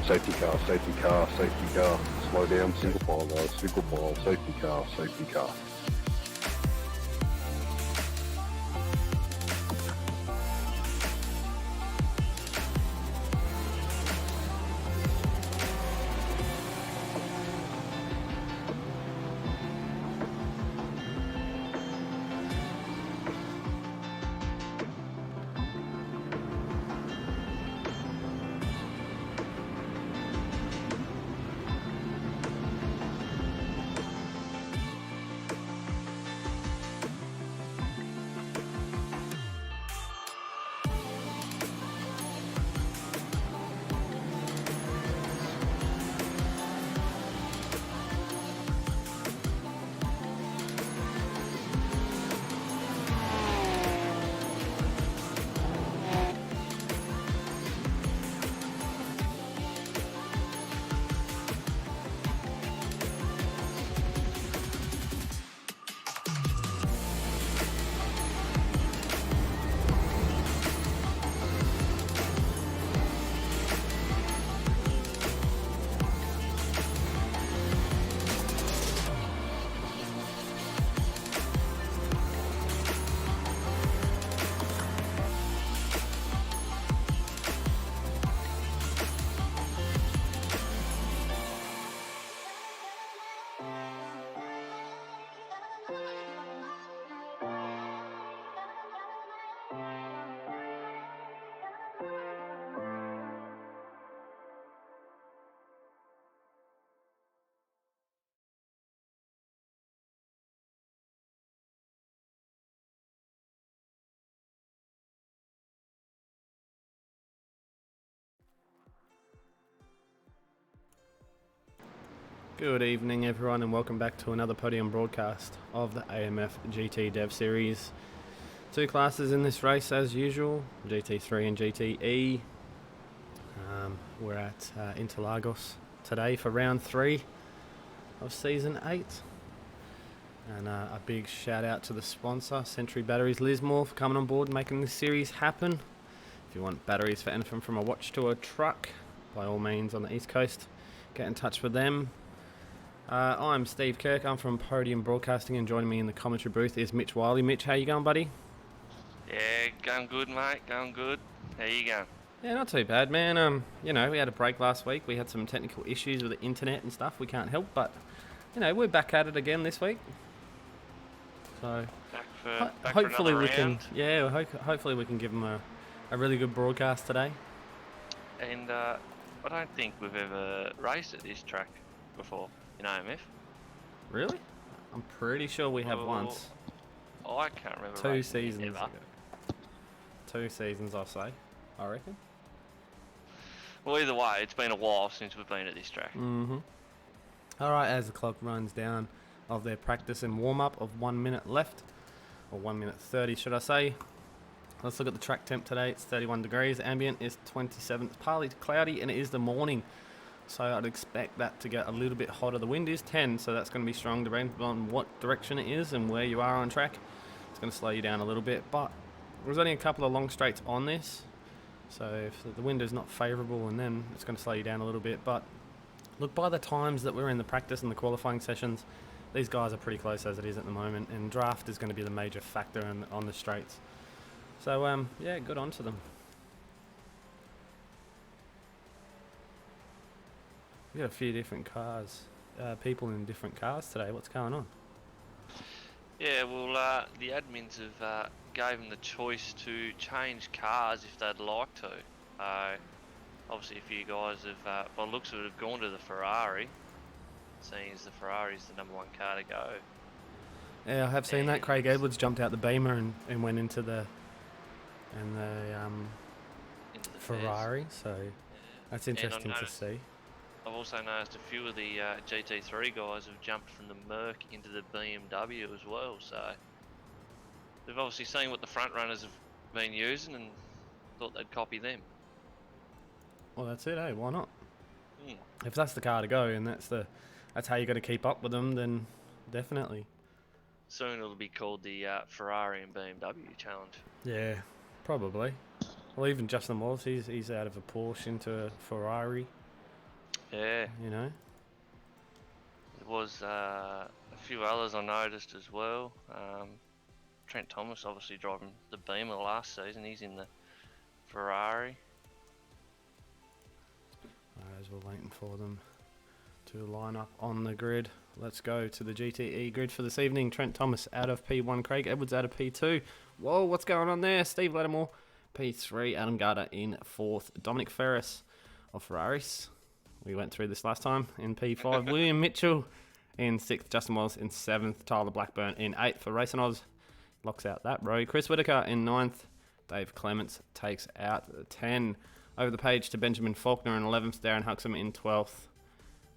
Safety car, safety car, safety car. Slow down, single file guys, single file, safety car, safety car. Good evening everyone and welcome back to another podium broadcast of the AMF GT Dev Series. Two classes in this race as usual, GT3 and GTE. We're at Interlagos today for round 3 of season 8. And a big shout out to the sponsor, Century Batteries Lismore, for coming on board and making this series happen. If you want batteries for anything from a watch to a truck, by all means on the East Coast, get in touch with them. I'm Steve Kirk, I'm from Podium Broadcasting, and joining me in the commentary booth is Mitch Wiley. Mitch, how you going, buddy? Yeah, going good, mate, going good. How you going? Yeah, not too bad, man. We had a break last week. We had some technical issues with the internet and stuff. We can't help, but, we're back at it again this week. So, Back hopefully for we round. hopefully we can give them a really good broadcast today. And I don't think we've ever raced at this track before in AMF. Really? I'm pretty sure we have once. I can't remember. 2 seasons ever. ago. 2 seasons, I'll say. I reckon. Well, either way, it's been a while since we've been at this track. Mm-hmm. Alright, as the clock runs down of their practice and warm-up of 1 minute left, or 1 minute 30 should I say. Let's look at the track temp today. It's 31 degrees, ambient is 27, it's partly cloudy, and it is the morning. So I'd expect that to get a little bit hotter. The wind is 10, so that's going to be strong depending on what direction it is and where you are on track. It's going to slow you down a little bit, but there's only a couple of long straights on this. So if the wind is not favourable, and then it's going to slow you down a little bit. But look, by the times that we're in the practice and the qualifying sessions, these guys are pretty close as it is at the moment, and draft is going to be the major factor on the straights. So yeah, good on to them. We got a few different cars, people in different cars today. What's going on? Yeah, well, the admins have gave them the choice to change cars if they'd like to. Obviously, a few guys have, by the looks of it, have gone to the Ferrari, seeing as the Ferrari's the number 1 car to go. Yeah, I have seen that. Craig Edwards jumped out the Beamer and went into the Ferrari, so that's interesting to see. I've also noticed a few of the GT3 guys have jumped from the Merc into the BMW as well, so they've obviously seen what the front runners have been using and thought they'd copy them. Well, that's it, eh? Why not? If that's the car to go and that's how you got to keep up with them, then definitely. Soon it'll be called the Ferrari and BMW challenge. Yeah, probably. Well, even Justin Wallace, he's out of a Porsche into a Ferrari. Yeah, You know. there was a few others I noticed as well. Trent Thomas obviously driving the Beamer last season. He's in the Ferrari. As we're waiting for them to line up on the grid, let's go to the GTE grid for this evening. Trent Thomas out of P1, Craig Edwards out of P2. Whoa, what's going on there? Steve Lattimore, P3, Adam Gardner in 4th, Dominic Ferris of Ferraris. We went through this last time in P5. William Mitchell in 6th, Justin Wallace in 7th, Tyler Blackburn in 8th for Racing Oz. Locks out that row. Chris Whitaker in 9th, Dave Clements takes out 10. Over the page to Benjamin Faulkner in 11th, Darren Huxham in 12th,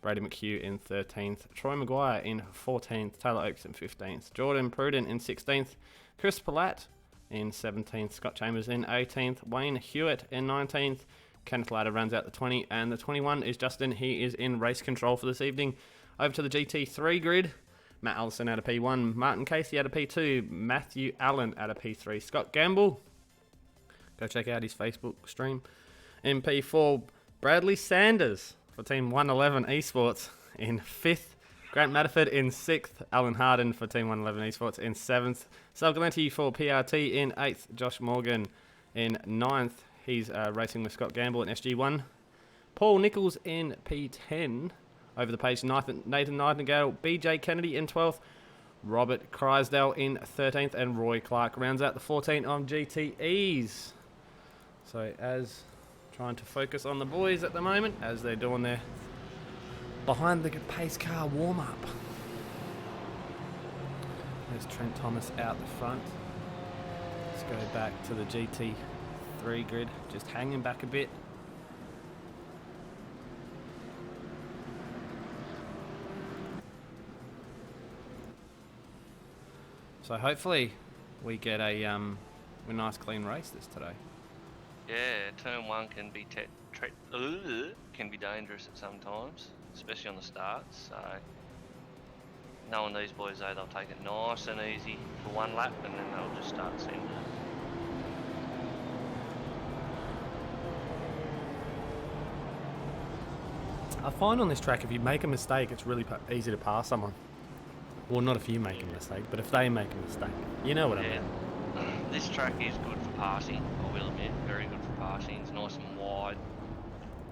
Brady McHugh in 13th, Troy Maguire in 14th, Taylor Oakes in 15th, Jordan Pruden in 16th, Chris Palat in 17th, Scott Chambers in 18th, Wayne Hewitt in 19th, Kenneth Ladder runs out the 20, and the 21 is Justin. He is in race control for this evening. Over to the GT3 grid. Matt Allison out of P1, Martin Casey out of P2, Matthew Allen out of P3, Scott Gamble. Go check out his Facebook stream. In P4, Bradley Sanders for Team 111 Esports in 5th, Grant Matterford in 6th, Alan Harden for Team 111 Esports in 7th, Sal Galante for PRT in 8th, Josh Morgan in 9th. He's racing with Scott Gamble in SG1. Paul Nichols in P10. Over the page, Nathan Nightingale, BJ Kennedy in 12th, Robert Crysdale in 13th, and Roy Clark rounds out the 14 on GTEs. So as trying to focus on the boys at the moment as they're doing their behind the pace car warm-up. There's Trent Thomas out the front. Let's go back to the GT3 grid, just hanging back a bit. So hopefully we get a nice clean race this today. Yeah, turn 1 can be can be dangerous at some times, especially on the starts. So knowing these boys though, they'll take it nice and easy for one lap, and then they'll just start sending it. I find on this track, if you make a mistake, it's really easy to pass someone. Well, not if you make a mistake, but if they make a mistake. You know what I mean? This track is good for passing, I will admit. Very good for passing. It's nice and wide.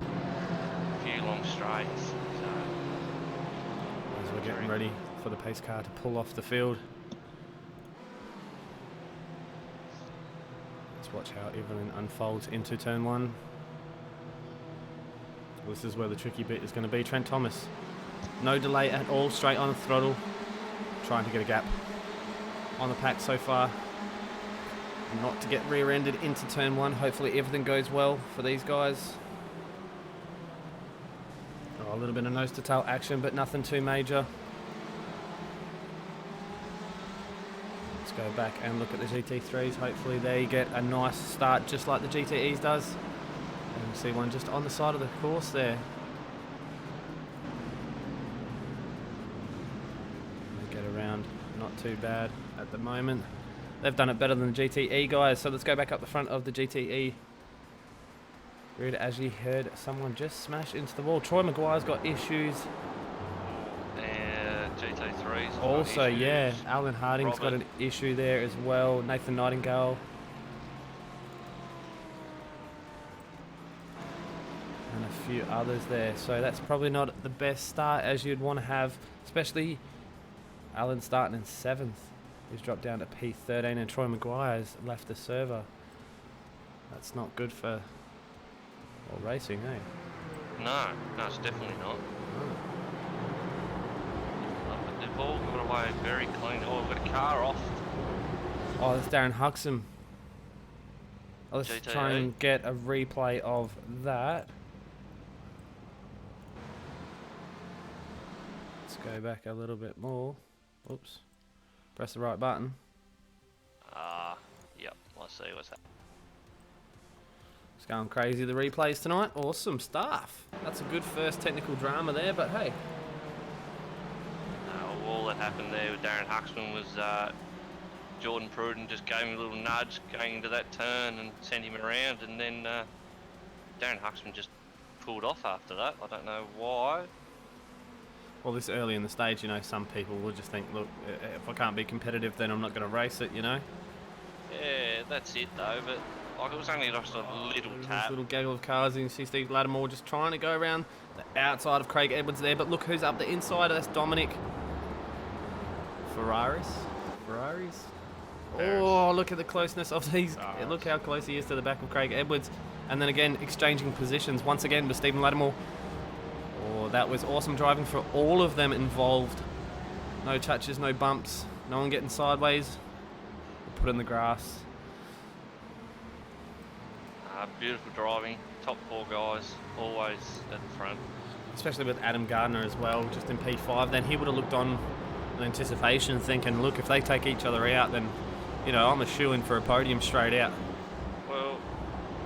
A few long straights. So as we're getting ready for the pace car to pull off the field. Let's watch how Evelyn unfolds into turn 1. This is where the tricky bit is going to be. Trent Thomas, no delay at all, straight on the throttle, trying to get a gap on the pack so far. Not to get rear-ended into turn 1. Hopefully everything goes well for these guys. Oh, a little bit of nose-to-tail action, but nothing too major. Let's go back and look at the GT3s. Hopefully they get a nice start just like the GTEs does. And we see one just on the side of the course there. They get around not too bad at the moment. They've done it better than the GTE guys, so let's go back up the front of the GTE grid. As you heard, someone just smash into the wall. Troy Maguire's got issues. GT3's Also, issues. yeah, Alan Harding's got an issue there as well. Nathan Nightingale. And a few others there. So that's probably not the best start as you'd want to have, especially Alan starting in 7th. He's dropped down to P13, and Troy Maguire's left the server. That's not good for racing, eh? No, it's definitely not. But they've all got away very clean. Oh, we've got a car off. Oh, that's Darren Huxham. Let's GTE. try and get a replay of that. Let's go back a little bit more. Oops. Press the right button. Yep, let's see what's happening. It's going crazy, the replays tonight. Awesome stuff. That's a good first technical drama there, but hey. All that happened there with Darren Huxman was Jordan Pruden just gave him a little nudge going into that turn and sent him around, and then Darren Huxman just pulled off after that. I don't know why. Well, this early in the stage, you know, some people will just think, look, if I can't be competitive, then I'm not going to race it, you know? Yeah, that's it though. But like, it was only just a little This tap. little gaggle of cars, and you see Steve Lattimore just trying to go around the outside of Craig Edwards there. But look who's up the inside. That's Dominic. Ferraris. Oh, look at the closeness of these. Look how close he is to the back of Craig Edwards. And then again, exchanging positions once again with Stephen Lattimore. Oh, that was awesome driving for all of them involved. No touches, no bumps, no one getting sideways. Put in the grass. Beautiful driving. Top 4 guys, always at the front. Especially with Adam Gardner as well, just in P5. Then he would have looked on in anticipation, thinking, look, if they take each other out, then, you know, I'm a shoo-in for a podium straight out. Well,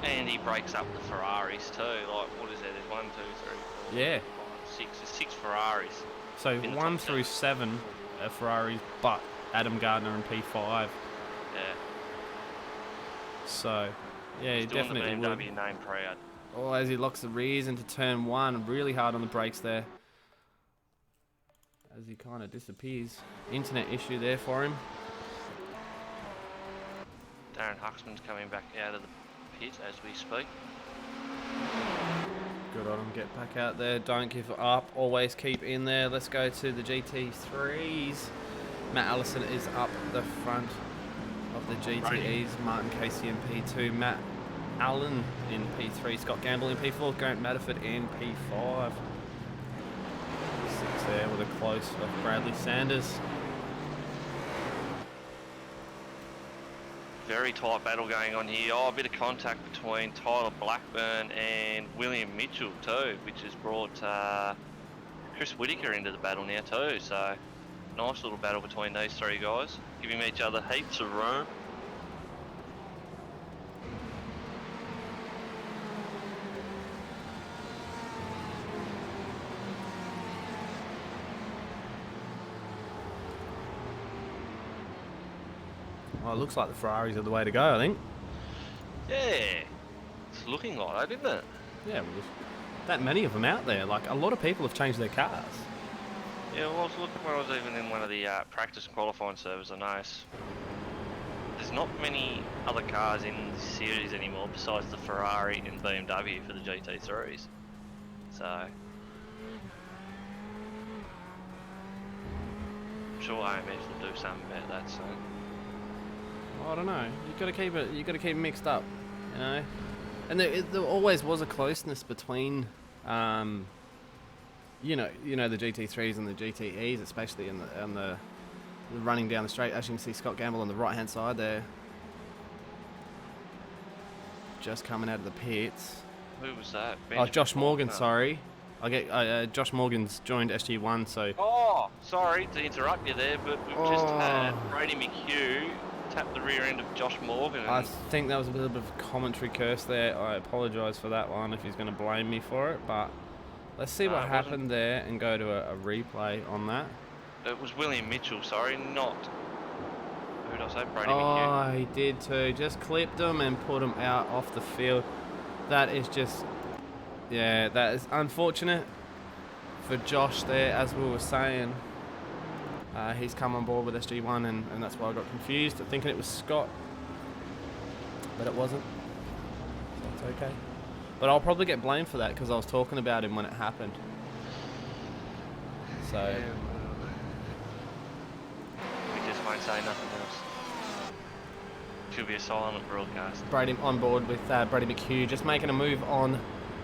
and he breaks up the Ferraris too. Like, what is that? There's 1, 2, 3, 4, Yeah. 5, 6. There's 6 Ferraris. So in the 1 top through 7. 7 are Ferraris, but Adam Gardner in P5. Yeah. So, yeah, he Still on the definitely would. BMW name proud. Oh, as he locks the rears into turn 1, really hard on the brakes there. As he kind of disappears. Internet issue there for him. Darren Huxman's coming back out of the pit as we speak. Good on him, get back out there, don't give up, always keep in there. Let's go to the GT3s. Matt Allison is up the front of the GTEs. Martin Casey in P2, Matt Allen in P3, Scott Gamble in P4, Grant Matterford in P5. 6 there with a close of Bradley Sanders. Very tight battle going on here. Oh, a bit of contact between Tyler Blackburn and William Mitchell too, which has brought Chris Whitaker into the battle now too. So, nice little battle between these 3 guys, giving each other heaps of room. Well, it looks like the Ferraris are the way to go, I think. Yeah, it's looking like that, isn't it? Yeah, well, there's that many of them out there. Like, a lot of people have changed their cars. Yeah, well, I was looking when I was even in one of the practice and qualifying servers. I noticed there's not many other cars in the series anymore besides the Ferrari and BMW for the GT3s. So, I'm sure AMF will do something about that soon. I don't know. You got to keep it. You got to keep it mixed up, you know. And there always was a closeness between, you know, the GT3s and the GTEs, especially in the running down the straight. As you can see, Scott Gamble on the right hand side there, just coming out of the pits. Who was that? Oh, Josh Morgan. No. Sorry, I get Josh Morgan's joined SG1. So. Oh, sorry to interrupt you there, but we've just had Brady McHugh tap the rear end of Josh Morgan. I think that was a little bit of commentary curse there. I apologise for that one if he's going to blame me for it, but let's see what happened there and go to a replay on that. It was William Mitchell, sorry, not... Who did I say? Brady Oh, McHugh. he did too. Just clipped him and put him out off the field. That is just... Yeah, that is unfortunate for Josh there, as we were saying. He's come on board with SG1 and that's why I got confused, thinking it was Scott. But it wasn't. So it's okay. But I'll probably get blamed for that because I was talking about him when it happened. So... We just won't say nothing else. Should be a silent broadcast. Brady on board with Brady McHugh, just making a move on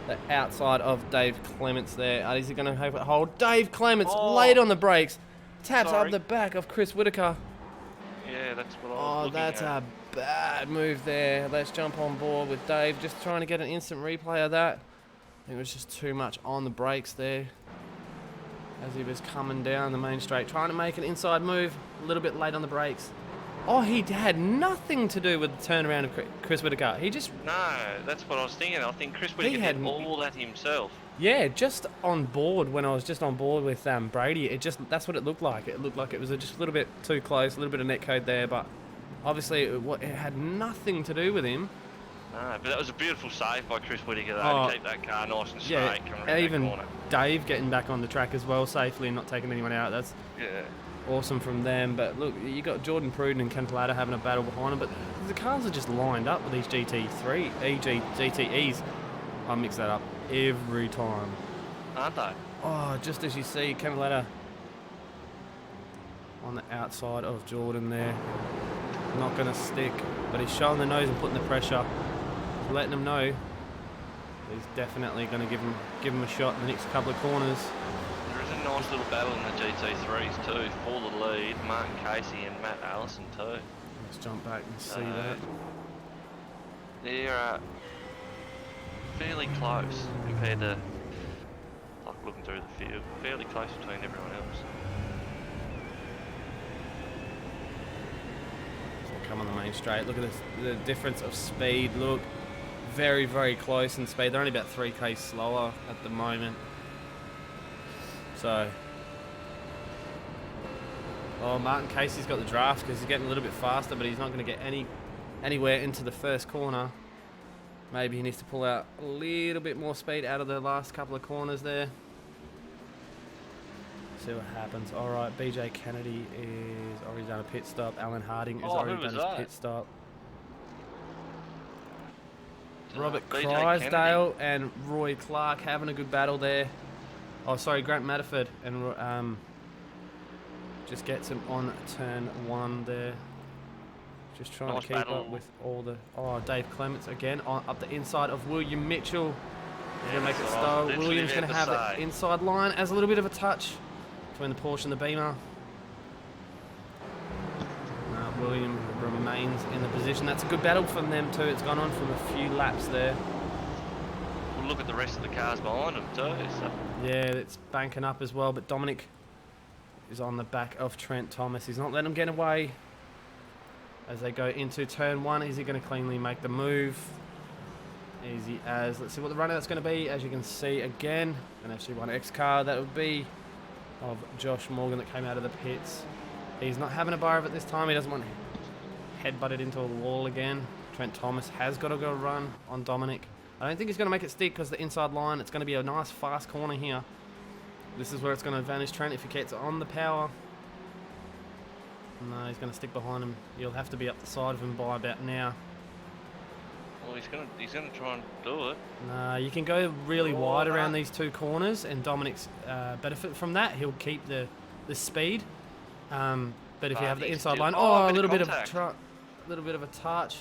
the outside of Dave Clements there. Is he going to have it hold? Dave Clements late on the brakes. Taps up the back of Chris Whitaker. Yeah, that's what I was looking that's at. a bad move there. Let's jump on board with Dave. Just trying to get an instant replay of that. I think it was just too much on the brakes there as he was coming down the main straight, trying to make an inside move. A little bit late on the brakes. Oh, he had nothing to do with the turnaround of Chris Whitaker. He just... No, that's what I was thinking. I think Chris Whitaker did all that himself. Yeah, just on board, when I was just on board with Brady, that's what it looked like. It looked like it was just a little bit too close, a little bit of netcode there, but obviously it had nothing to do with him. No, but that was a beautiful save by Chris Whittaker though, Oh, to keep that car nice and straight yeah, coming around even that corner. Dave getting back on the track as well safely and not taking anyone out. That's Yeah. awesome from them. But look, you got Jordan Pruden and Kent Latta having a battle behind them, but the cars are just lined up with these GTEs. I mix that up every time. Aren't they? Oh, just as you see, Kent Latta on the outside of Jordan there. Not going to stick, but he's showing the nose and putting the pressure. He's letting them know he's definitely going to give him a shot in the next couple of corners. There is a nice little battle in the GT3s too, for the lead, Martin Casey and Matt Allison too. Let's jump back and see that. They're fairly close compared to, like looking through the field, fairly close between everyone else. So come on the main straight. Look at this, the difference of speed. Look, very, very close in speed. They're only about 3k slower at the moment. So, oh, Martin Casey's got the draft because he's getting a little bit faster, but he's not going to get anywhere into the first corner. Maybe he needs to pull out a little bit more speed out of the last couple of corners there. See what happens. All right, BJ Kennedy is already done a pit stop. Alan Harding has already done his pit stop. Robert Crysdale and Roy Clark having a good battle there. Oh, sorry, Grant Matterford and just gets him on turn 1 there. Just trying to keep up with all the... Oh, Dave Clements again up the inside of William Mitchell. He's going to make it slow. William's going to have the inside line as a little bit of a touch between the Porsche and the Beamer. William remains in the position. That's a good battle from them too. It's gone on from a few laps there. We'll look at the rest of the cars behind them too. So. Yeah, it's banking up as well, but Dominic is on the back of Trent Thomas. He's not letting him get away. As they go into turn 1, is he going to cleanly make the move? Easy as. Let's see what the run out's going to be. As you can see again, an FC1X car. That would be of Josh Morgan that came out of the pits. He's not having a bar of it this time. He doesn't want head-butted into a wall again. Trent Thomas has got to go run on Dominic. I don't think he's going to make it stick because the inside line, it's going to be a nice fast corner here. This is where it's going to advantage Trent if he gets on the power. No, he's going to stick behind him. You'll have to be up the side of him by about now. Well, he's going to try and do it. No, you can go really wide around these two corners, and Dominic's benefit from that. He'll keep the speed. But if you have the inside line, a little bit of a touch.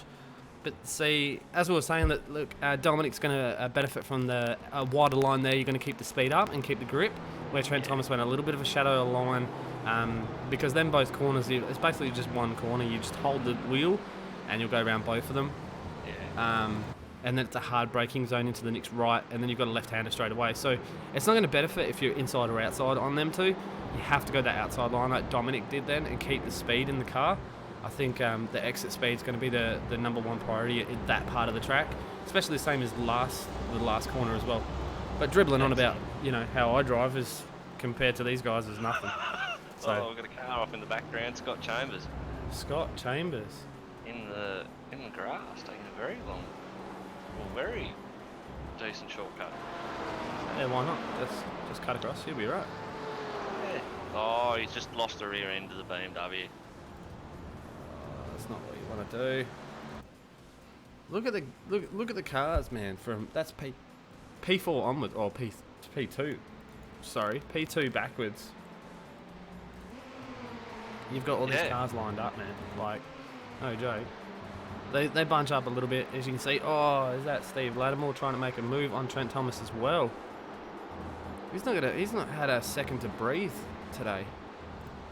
But see, as we were saying, that look, Dominic's going to benefit from the wider line there. You're going to keep the speed up and keep the grip. Where Trent Thomas went a little bit of a shadow line, because then both corners, it's basically just one corner. You just hold the wheel, and you'll go around both of them. Yeah. And then it's a hard braking zone into the next right, and then you've got a left-hander straight away. So it's not going to benefit if you're inside or outside on them two. You have to go that outside line like Dominic did then and keep the speed in the car. I think the exit speed is going to be the number one priority in that part of the track, especially the same as the last corner as well. But dribbling on about, how I drive is compared to these guys is nothing. So we've got a car off in the background, Scott Chambers. Scott Chambers. In the grass, taking a very very decent shortcut. Yeah, why not? Just cut across, you'll be right. Yeah. Oh, he's just lost the rear end of the BMW. That's not what you want to do. Look at the cars, man. From that's P4 onwards, or P2. Sorry, P2 backwards. You've got all these cars lined up, man. Like, no joke. They bunch up a little bit, as you can see. Oh, is that Steve Lattimore trying to make a move on Trent Thomas as well? He's not had a second to breathe today.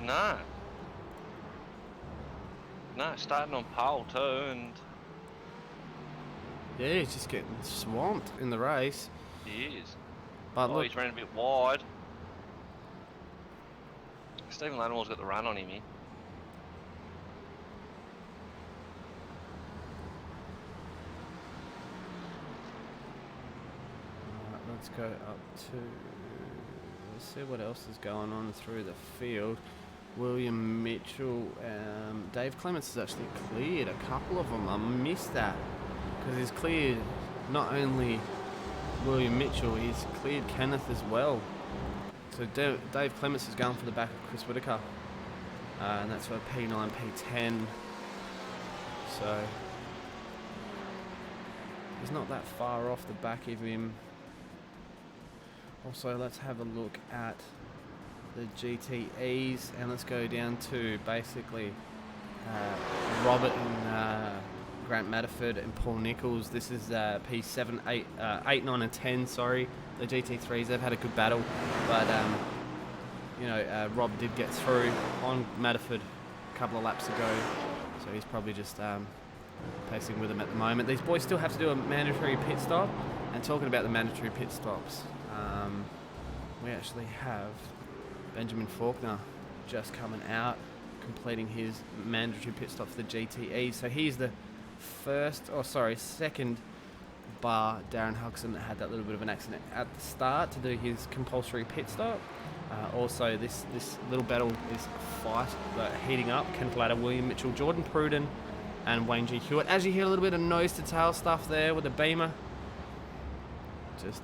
No, starting on pole too, and yeah, he's just getting swamped in the race. He is. But look, he's ran a bit wide. Stephen Lattimore's got the run on him here. Let's go up to... Let's see what else is going on through the field. William Mitchell, Dave Clements has actually cleared a couple of them. I missed that because he's cleared not only William Mitchell, he's cleared Kenneth as well. So Dave Clements is going for the back of Chris Whitaker, and that's for P9, P10. So he's not that far off the back of him. Also, let's have a look at the GTEs, and let's go down to basically Robert and Grant Matterford and Paul Nichols. This is P7, 8, 9 and 10, sorry. The GT3s, they've had a good battle, but Rob did get through on Matterford a couple of laps ago, so he's probably just pacing with them at the moment. These boys still have to do a mandatory pit stop, and talking about the mandatory pit stops, we actually have Benjamin Faulkner just coming out, completing his mandatory pit stop for the GTE. So he's the second bar Darren Hugson that had that little bit of an accident at the start to do his compulsory pit stop. Also, this little battle is heating up. Kenneth Latta, William Mitchell, Jordan Pruden, and Wayne G. Hewitt. As you hear a little bit of nose to tail stuff there with the Beamer. Just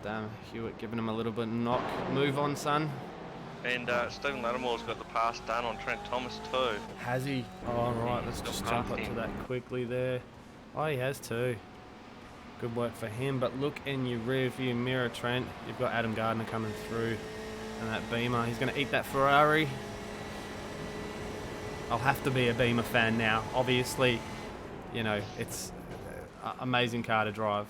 Hewitt giving him a little bit of knock. Move on, son. And Stephen Lattimore's got the pass done on Trent Thomas too. Has he? Oh, right, let's just jump up to that quickly there. Oh, he has too. Good work for him. But look in your rear view mirror, Trent. You've got Adam Gardner coming through, and that Beamer. He's going to eat that Ferrari. I'll have to be a Beamer fan now. Obviously, it's an amazing car to drive.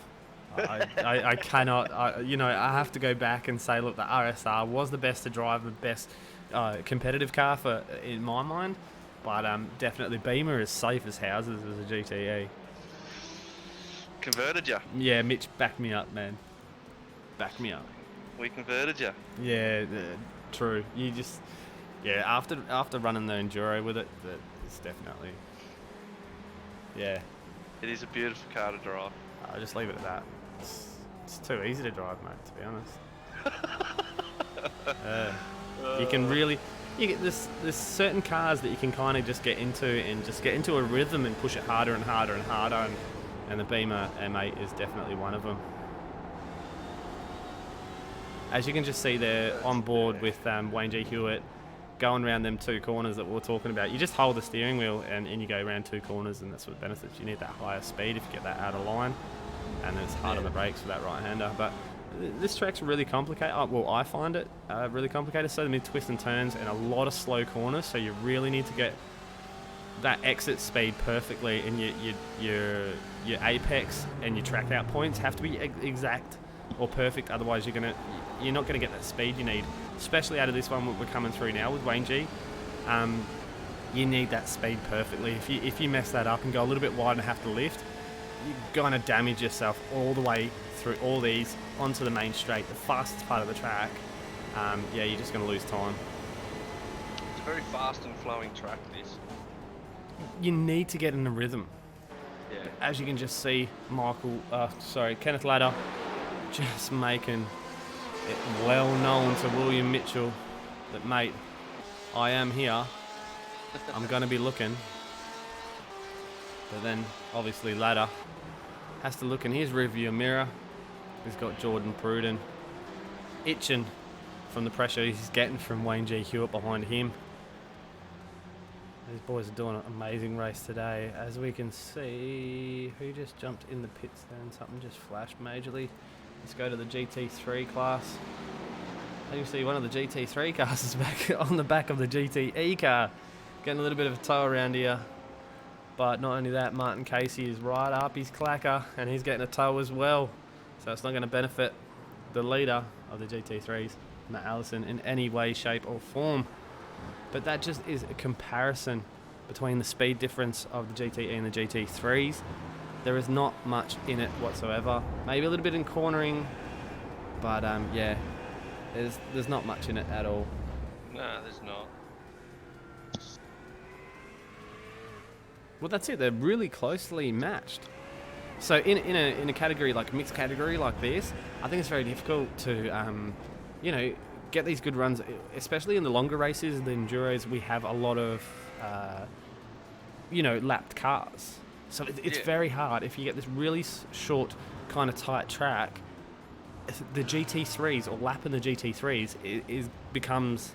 I cannot, I have to go back and say, look, the RSR was the best to drive, the best competitive car in my mind, but definitely Beamer is safe as houses as a GTE. Converted you? Yeah, Mitch, back me up, man. Back me up. We converted you. Yeah, true. You just, after running the Enduro with it, it's definitely, yeah. It is a beautiful car to drive. I'll just leave it at that. It's too easy to drive, mate, to be honest. You can really, there's certain cars that you can kind of just get into and just get into a rhythm and push it harder and harder and harder, and the Beamer M8 is definitely one of them. As you can just see there on board with Wayne G. Hewitt going around them two corners that we were talking about. You just hold the steering wheel and you go around two corners, and that's what benefits. You need that higher speed if you get that out of line. And then it's hard on the brakes for that right-hander. But this track's really complicated. Well, I find it really complicated. So many twists and turns and a lot of slow corners. So you really need to get that exit speed perfectly, and your apex and your track out points have to be exact or perfect. Otherwise, you're not gonna get that speed you need. Especially out of this one we're coming through now with Wayne G. You need that speed perfectly. If you mess that up and go a little bit wide and have to lift, you're going to damage yourself all the way through all these onto the main straight, the fastest part of the track. You're just going to lose time. It's a very fast and flowing track, this. You need to get in a rhythm. Yeah. As you can just see, Kenneth Latta just making it well known to William Mitchell that, mate, I am here. I'm going to be looking. But then, obviously, Latta has to look in his rearview mirror. He's got Jordan Pruden itching from the pressure he's getting from Wayne G. Hewitt behind him. These boys are doing an amazing race today. As we can see, who just jumped in the pits then? Something just flashed majorly. Let's go to the GT3 class. As you can see, one of the GT3 cars is back on the back of the GTE car. Getting a little bit of a tow around here. But not only that, Martin Casey is right up his clacker, and he's getting a tow as well. So it's not going to benefit the leader of the GT3s, Matt Allison, in any way, shape or form. But that just is a comparison between the speed difference of the GTE and the GT3s. There is not much in it whatsoever. Maybe a little bit in cornering, but there's not much in it at all. No, there's not. Well, that's it. They're really closely matched. So in a category like a mixed category like this, I think it's very difficult to get these good runs, especially in the longer races, the enduros. We have a lot of lapped cars. So it's Yeah. very hard if you get this really short, kind of tight track. The GT3s or lapping the GT3s becomes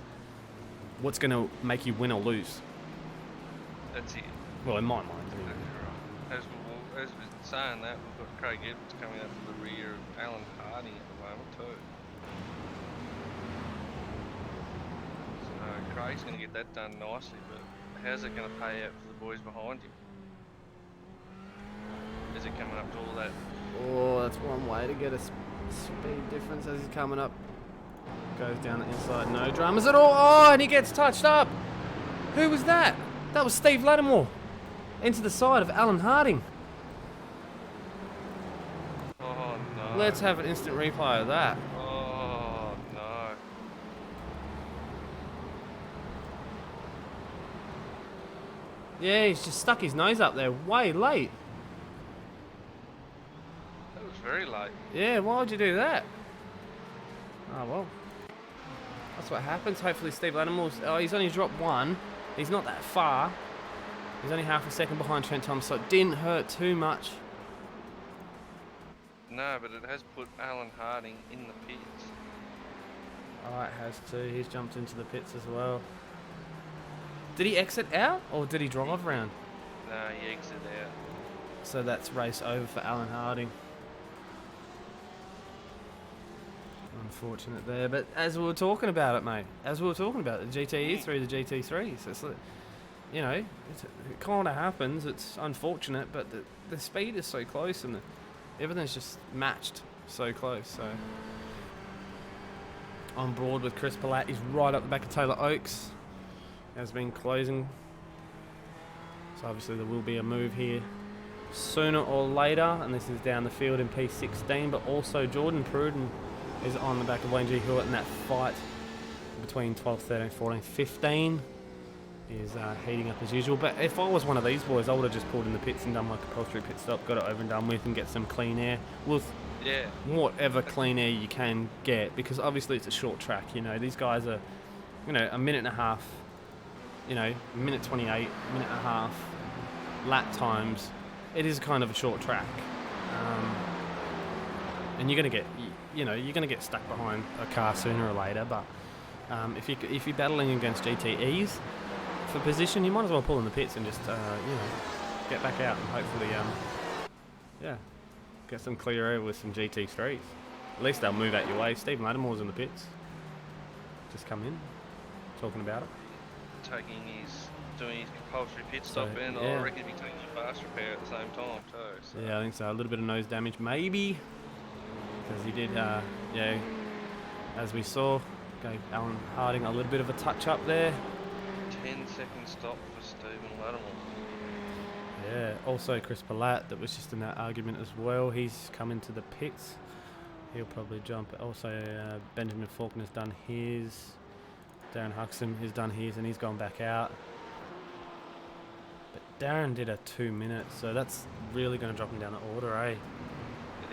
what's going to make you win or lose. That's it. Well, in my mind. Anyway. As we've been saying that, we've got Craig Edwards coming up to the rear of Alan Harding at the moment too. So Craig's going to get that done nicely, but how's it going to pay out for the boys behind him? Is it coming up to all that? Oh, that's one way to get a speed difference as he's coming up. Goes down the inside, no dramas at all. Oh, and he gets touched up. Who was that? That was Steve Lattimore. Into the side of Alan Harding. Oh no. Let's have an instant replay of that. Oh no. Yeah, he's just stuck his nose up there way late. That was very late. Yeah, why would you do that? Oh, well. That's what happens. Hopefully Steve Lattimore's... Oh, he's only dropped one. He's not that far. He's only half a second behind Trent Thomas, so it didn't hurt too much. No, but it has put Alan Harding in the pits. Oh, it has too. He's jumped into the pits as well. Did he exit out, or did he drive around? No, he exited out. So that's race over for Alan Harding. Unfortunate there, but as we were talking about it, mate, as we were talking about it, the GTE through the GT3s, it's like, you know, it kind of happens. It's unfortunate, but the speed is so close and everything's just matched so close. So on board with Chris Palat, he's right up the back of Taylor Oakes. Has been closing, so obviously there will be a move here sooner or later, and this is down the field in P16. But also Jordan Pruden is on the back of Wayne G. Hewitt in that fight between 12, 13, 14, 15 is heating up as usual. But if I was one of these boys, I would have just pulled in the pits and done my compulsory pit stop, got it over and done with, and get some clean air with whatever clean air you can get, because obviously it's a short track. You know, these guys are, you know, a minute and a half, you know, minute 28, minute and a half lap times. It is kind of a short track, and you're gonna get, you know, you're gonna get stuck behind a car sooner or later. But if you're battling against GTEs for position, you might as well pull in the pits and just you know, get back out and hopefully yeah, get some clear air with some GT3s. At least they'll move out your way. Stephen Lattimore's in the pits, just come in, talking about it. Doing his compulsory pit stop, and I reckon he'd be taking a fast repair at the same time too. So. Yeah, I think so. A little bit of nose damage maybe, because he did, yeah, as we saw, gave Alan Harding a little bit of a touch up there. 10-second stop for Stephen Lattimore. Yeah, also Chris Palat, that was just in that argument as well. He's come into the pits. He'll probably jump. Also, Benjamin Faulkner's done his. Darren Huxham has done his, and he's gone back out. But Darren did a 2 minutes, so that's really going to drop him down the order, eh? It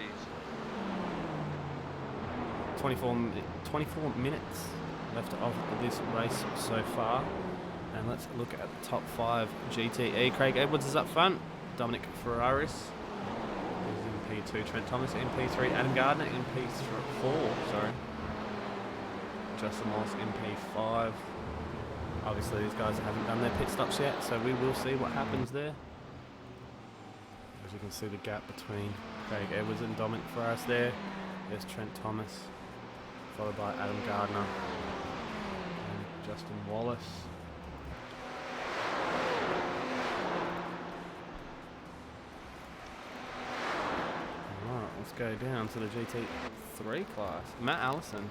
is. 24 minutes left of this race so far. And let's look at the top 5 GTE. Craig Edwards is up front. Dominic Ferraris is in P2. Trent Thomas in P3. Adam Gardner in P4. Sorry. Justin Moss in P5. Obviously these guys haven't done their pit stops yet, so we will see what happens there. As you can see, the gap between Craig Edwards and Dominic Ferraris there. There's Trent Thomas, followed by Adam Gardner and Justin Wallace. Alright, let's go down to the GT3 class. Matt Allison,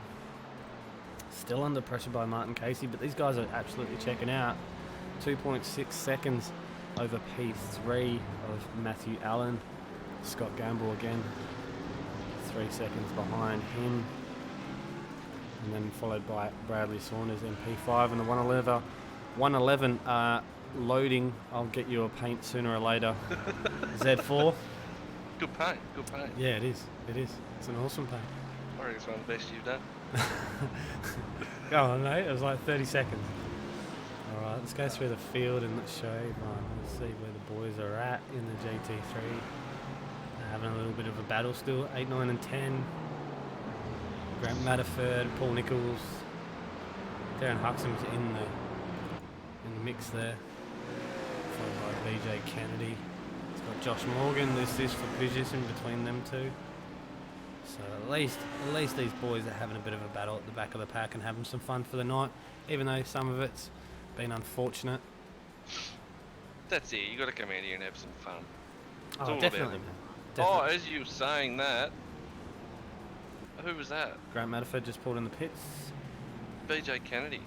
still under pressure by Martin Casey, but these guys are absolutely checking out. 2.6 seconds over P3 of Matthew Allen. Scott Gamble again, 3 seconds behind him. And then followed by Bradley Saunders in P5, and the 111 loading. I'll get you a paint sooner or later. Z4. Good paint, good paint. Yeah, it is. It is. It's an awesome paint. I reckon it's one of the best you've done. Go on, mate. It was like 30 seconds. Alright, let's go through the field and let's show everyone. Let's see where the boys are at in the GT3. They're having a little bit of a battle still. 8, 9 and 10. Grant Matterford, Paul Nichols. Darren Huxham's in the mix there. Followed by BJ Kennedy. It's got Josh Morgan. This is for position between them two. So at least these boys are having a bit of a battle at the back of the pack and having some fun for the night, even though some of it's been unfortunate. That's it. You got to come out here and have some fun. It's Oh, all definitely, about man. it. Definitely. Oh, as you were saying that, who was that? Grant Matterford just pulled in the pits. BJ Kennedy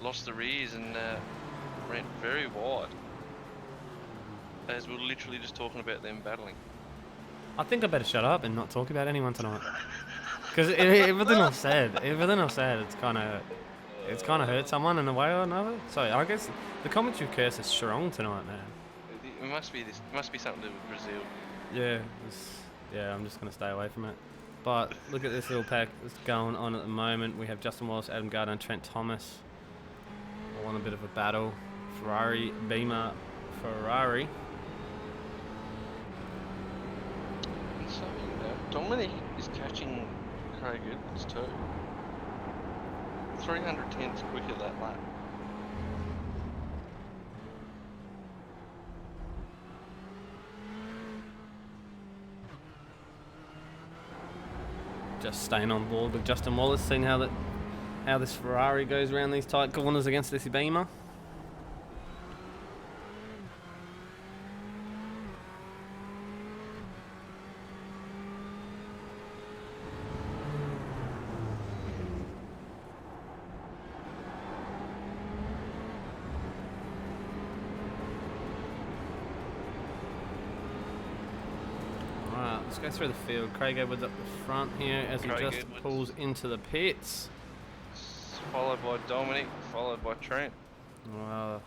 lost the rears and ran very wide. As we were literally just talking about them battling. I think I better shut up and not talk about anyone tonight. Because everything I've said, it's kind of hurt someone in a way or another. So I guess the commentary curse is strong tonight, man. It must be this. It must be something to do with Brazil. Yeah, I'm just gonna stay away from it. But look at this little pack that's going on at the moment. We have Justin Wallace, Adam Gardner, and Trent Thomas. All on a bit of a battle. Ferrari, Beamer, Ferrari. So, Dominic is catching Craig Edwards too. 300 tenths quicker that lap. Just staying on board with Justin Wallace, seeing how this Ferrari goes around these tight corners against this Beamer. Let's go through the field. Craig Edwards up the front here as he just pulls into the pits. Followed by Dominic, followed by Trent. No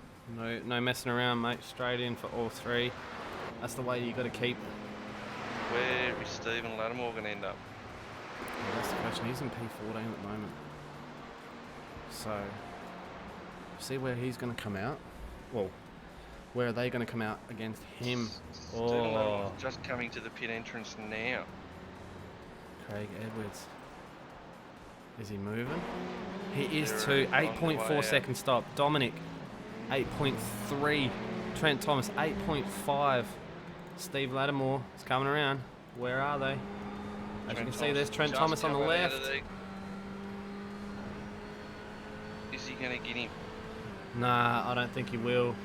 messing around, mate. Straight in for all three. That's the way you got to keep. Where is Stephen Lattimore going to end up? Yeah, that's the question. He's in P14 at the moment. So, see where he's going to come out. Well, where are they going to come out against him? Stephen Lattimore's just coming to the pit entrance now. Craig Edwards. Is he moving? He is too. 8.4 second stop. Dominic, 8.3. Trent Thomas, 8.5. Steve Lattimore is coming around. Where are they? As you can see, there's Trent Thomas on the left. Is he going to get him? Nah, I don't think he will.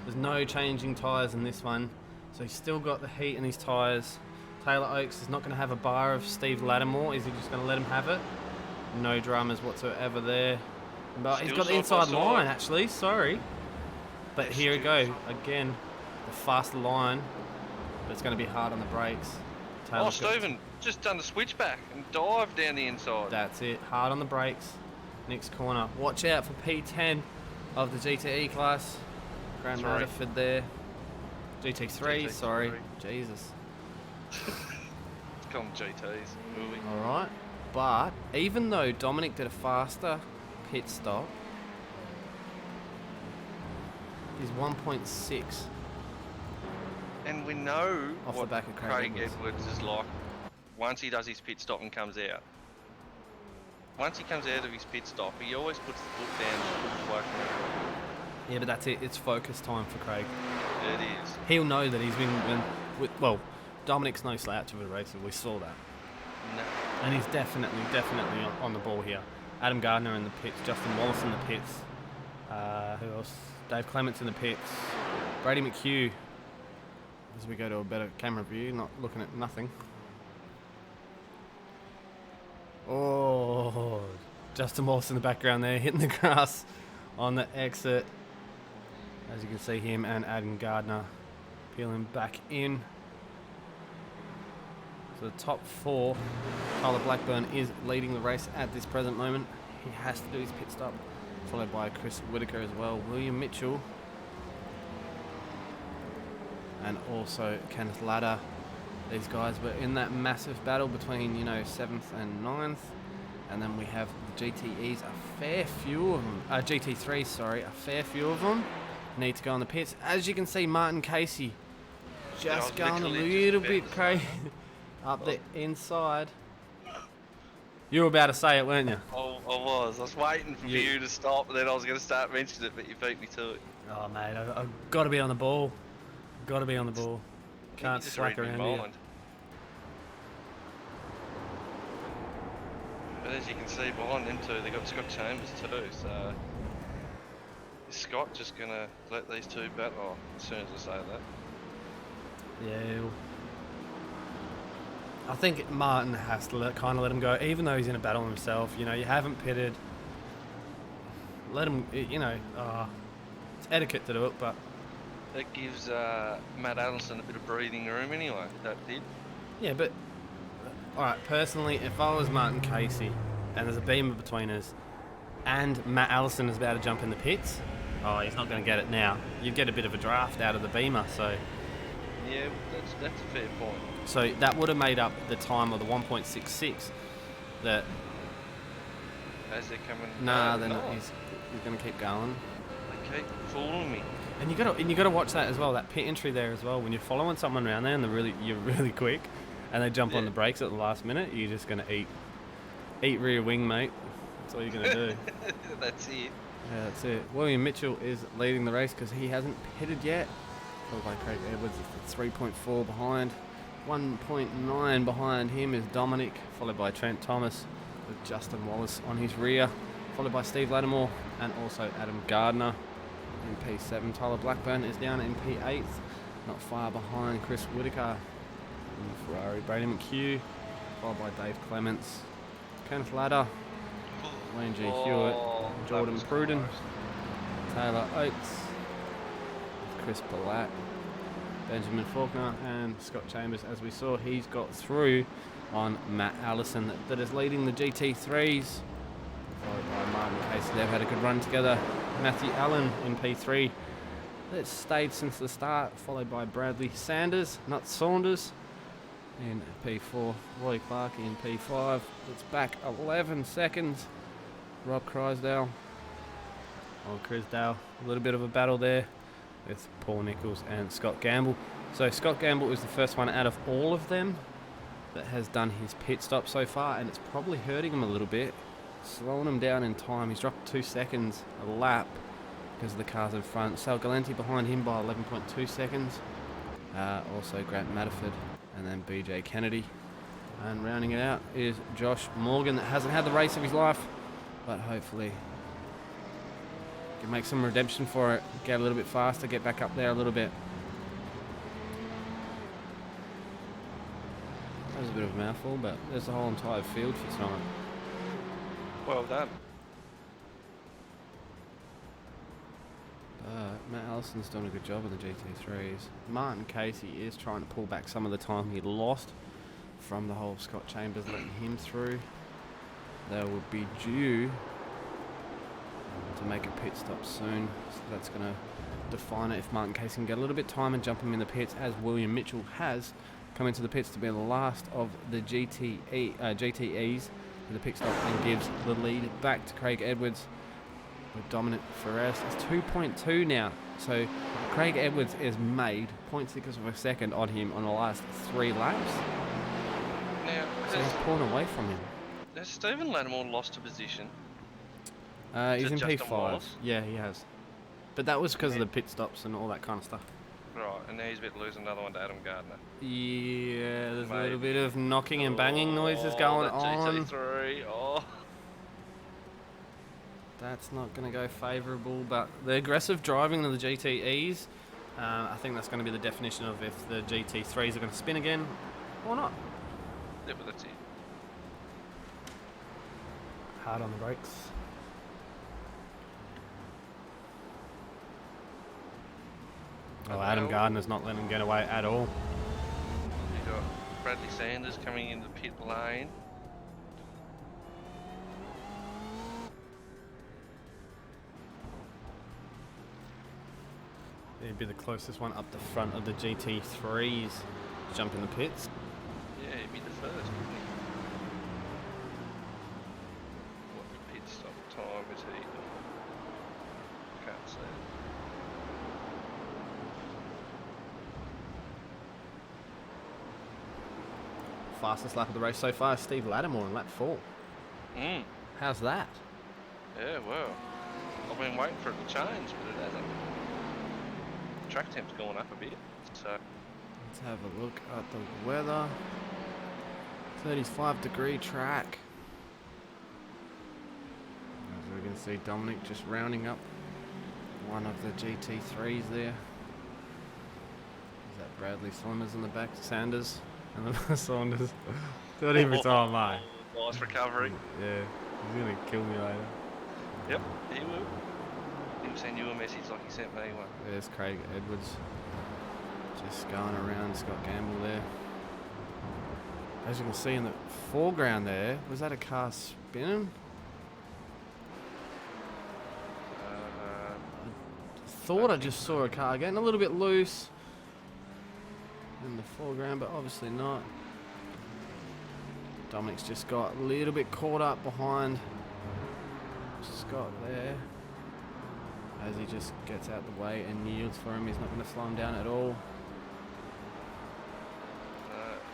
There's no changing tyres in this one. So he's still got the heat in his tyres. Taylor Oakes is not going to have a bar of Steve Lattimore. Is he just going to let him have it? No dramas whatsoever there. But he's got the inside line, actually. Sorry. But here we go. Again, the fast line. But it's going to be hard on the brakes. Taylor's Stephen just done the switchback and dived down the inside. That's it. Hard on the brakes. Next corner. Watch out for P10 of the GTE class. Grant Matterford there. GT3, sorry. Jesus. It's called GTs. Alright. But even though Dominic did a faster pit stop, he's 1.6. And we know off what the back of Craig Edwards is like once he does his pit stop and comes out. Once he comes out of his pit stop, he always puts the foot down and puts away from it. Yeah, but that's it. It's focus time for Craig. It is. He'll know that he's been well, Dominic's no slouch of a racer. We saw that. No. And he's definitely on the ball here. Adam Gardner in the pits. Justin Wallace in the pits. Who else? Dave Clements in the pits. Brady McHugh. As we go to a better camera view, not looking at nothing. Oh, Justin Wallace in the background there, hitting the grass on the exit. As you can see, him and Adam Gardner peeling back in. So the top four, Tyler Blackburn is leading the race at this present moment. He has to do his pit stop, followed by Chris Whitaker as well. William Mitchell. And also Kenneth Ladder. These guys were in that massive battle between, 7th and 9th. And then we have the GTEs, a fair few of them. GT3s, sorry, a fair few of them need to go on the pits. As you can see, Martin Casey just going a little bit crazy up the inside. You were about to say it, weren't you? Oh, I was waiting for you to stop, and then I was going to start mentioning it, but you beat me to it. Oh, mate, I've got to be on the ball. Got to be on the ball. Can't slack around here. But as you can see behind them two, they've got Scott Chambers too, so is Scott just going to let these two battle as soon as I say that? Yeah. I think Martin has to kind of let him go, even though he's in a battle himself. You know, you haven't pitted. Let him, you know, it's etiquette to do it, but... That gives Matt Allison a bit of breathing room anyway, that did. Yeah, but... Alright, personally, if I was Martin Casey, and there's a beamer between us, and Matt Allison is about to jump in the pits, oh, he's not going to get it now. You'd get a bit of a draft out of the beamer, so... Yeah, that's a fair point. So that would have made up the time of the 1.66 that... As they're coming... Nah, then he's going to keep going. They keep fooling me. And you got to watch that as well, that pit entry there as well. When you're following someone around there and you're really quick, and they jump on the brakes at the last minute, you're just going to eat rear wing, mate. That's all you're going to do. That's it. Yeah, that's it. William Mitchell is leading the race because he hasn't pitted yet. Followed by Craig Edwards, it's 3.4 behind. 1.9 behind him is Dominic, followed by Trent Thomas with Justin Wallace on his rear, followed by Steve Lattimore and also Adam Gardner in P7. Tyler Blackburn is down in P8, not far behind Chris Whitaker in Ferrari. Brady McHugh, followed by Dave Clements, Kenneth Ladder, Wayne G. Hewitt, Jordan Pruden, Taylor Oates, Chris Balat, Benjamin Faulkner and Scott Chambers. As we saw, he's got through on Matt Allison that is leading the GT3s, followed by Martin Casey. They've had a good run together. Matthew Allen in P3, that's stayed since the start, followed by Bradley Sanders, not Saunders, in P4. Roy Clark in P5, it's back 11 seconds. Rob Crysdale, Crisdale, a little bit of a battle there with Paul Nichols and Scott Gamble. So Scott Gamble is the first one out of all of them that has done his pit stop so far, and it's probably hurting him a little bit, slowing him down in time. He's dropped 2 seconds a lap because of the cars in front. Sal Galante behind him by 11.2 seconds. Also Grant Matterford and then BJ Kennedy. And rounding it out is Josh Morgan, that hasn't had the race of his life, but hopefully can make some redemption for it, get a little bit faster, get back up there a little bit. That was a bit of a mouthful, but there's the whole entire field for tonight. Well done. Matt Allison's doing a good job of the GT3s. Martin Casey is trying to pull back some of the time he lost from the whole Scott Chambers letting him through. They would be due to make a pit stop soon, so that's going to define it if Martin Casey can get a little bit of time and jump him in the pits, as William Mitchell has come into the pits to be the last of the GTEs with the pit stop, and gives the lead back to Craig Edwards with Dominic Ferreras. It's 2.2 now, so Craig Edwards has made 0.6 of a second on him on the last 3 laps. Now, So he's pulling away from him. has Stephen Lattimore lost a position? He's in Justin P5. Wallace? Yeah, he has. But that was because of the pit stops and all that kind of stuff. Right, and now he's about to lose another one to Adam Gardner. Yeah, there's a Maybe. little bit of knocking and banging noises going that on. GT3, oh. That's not going to go favourable, but the aggressive driving of the GTEs, I think that's going to be the definition of if the GT3s are going to spin again or not. Yeah, but that's it. Hard on the brakes. Oh, Adam Gardner's not letting him get away at all. You got Bradley Sanders coming in the pit lane. He'd be the closest one up the front of the GT3s to jump in the pits. Yeah, he'd be the first, wouldn't Where's he? Can't see it. Fastest lap of the race so far, Steve Lattimore in lap 4. Mm. How's that? Yeah, well, I've been waiting for it to change, but it hasn't. Track temp's gone up a bit, so Let's have a look at the weather. 35-degree track. As we can see, Dominic just rounding up one of the GT3s there. Is that Bradley Saunders in the back? Sanders and then Saunders. Don't even time, mate. nice recovery. Yeah, he's gonna kill me later. Yep, he will. He'll send you a message like he sent me one. There's Craig Edwards just going around Scott Gamble there. As you can see in the foreground there, was that a car spinning? Thought I just saw a car getting a little bit loose in the foreground, but obviously not. Dominic's just got a little bit caught up behind Scott there as he just gets out the way and yields for him. He's not going to slow him down at all.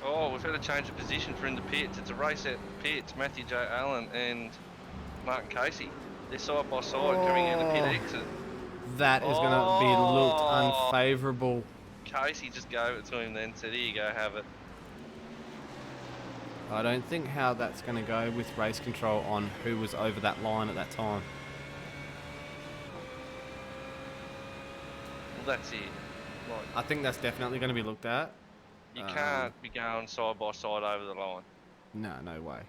Oh, we've had to change the position for in the pits. It's a race at the pits. Matthew J. Allen and Martin Casey. They're side by side coming in the pit exit. That is going to be looked unfavourable. Casey just gave it to him then, said, here you go, have it. I don't think how that's going to go with race control on who was over that line at that time. Well, that's it. Like, I think that's definitely going to be looked at. you can't be going side by side over the line. No, no way.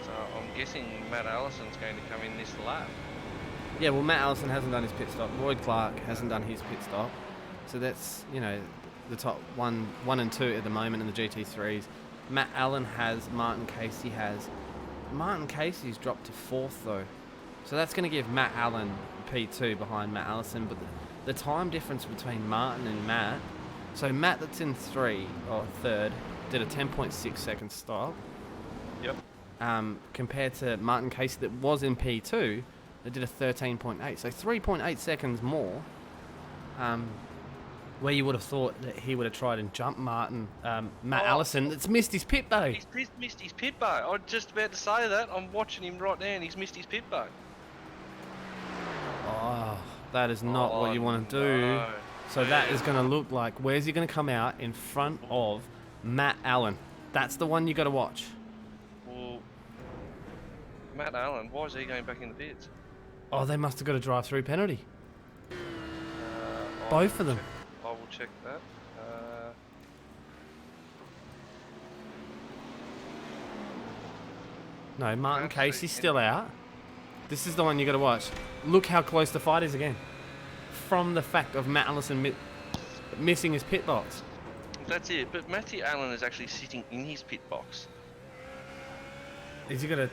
So I'm guessing Matt Allison's going to come in this lap. Yeah, well, Matt Allison hasn't done his pit stop. Lloyd Clark hasn't done his pit stop. So that's, you know, the top one and two at the moment in the GT3s. Matt Allen has, Martin Casey has. Martin Casey's dropped to 4th though. So that's going to give Matt Allen P2 behind Matt Allison. But the time difference between Martin and Matt, so Matt that's in 3 or 3rd did a 10.6 second stop. Yep. Compared to Martin Casey that was in P2, they did a 13.8. So 3.8 seconds more. Where you would have thought that he would have tried and jumped Matt Allison. That's missed his pit bay. He's missed his pit bay. I was just about to say that. I'm watching him right now and he's missed his pit bay. Oh, that is not what you want to do. No. So that is going to look like, where's he going to come out in front of Matt Allen? That's the one you got to watch. Well, Matt Allen, why is he going back in the pits? Oh, they must have got a drive-through penalty. Both of them. I will check that. No, Martin Actually, Casey's still out. This is the one you got to watch. Look how close the fight is again. From the fact of Matt Allison missing his pit box. That's it. But Matthew Allen is actually sitting in his pit box. Is he got a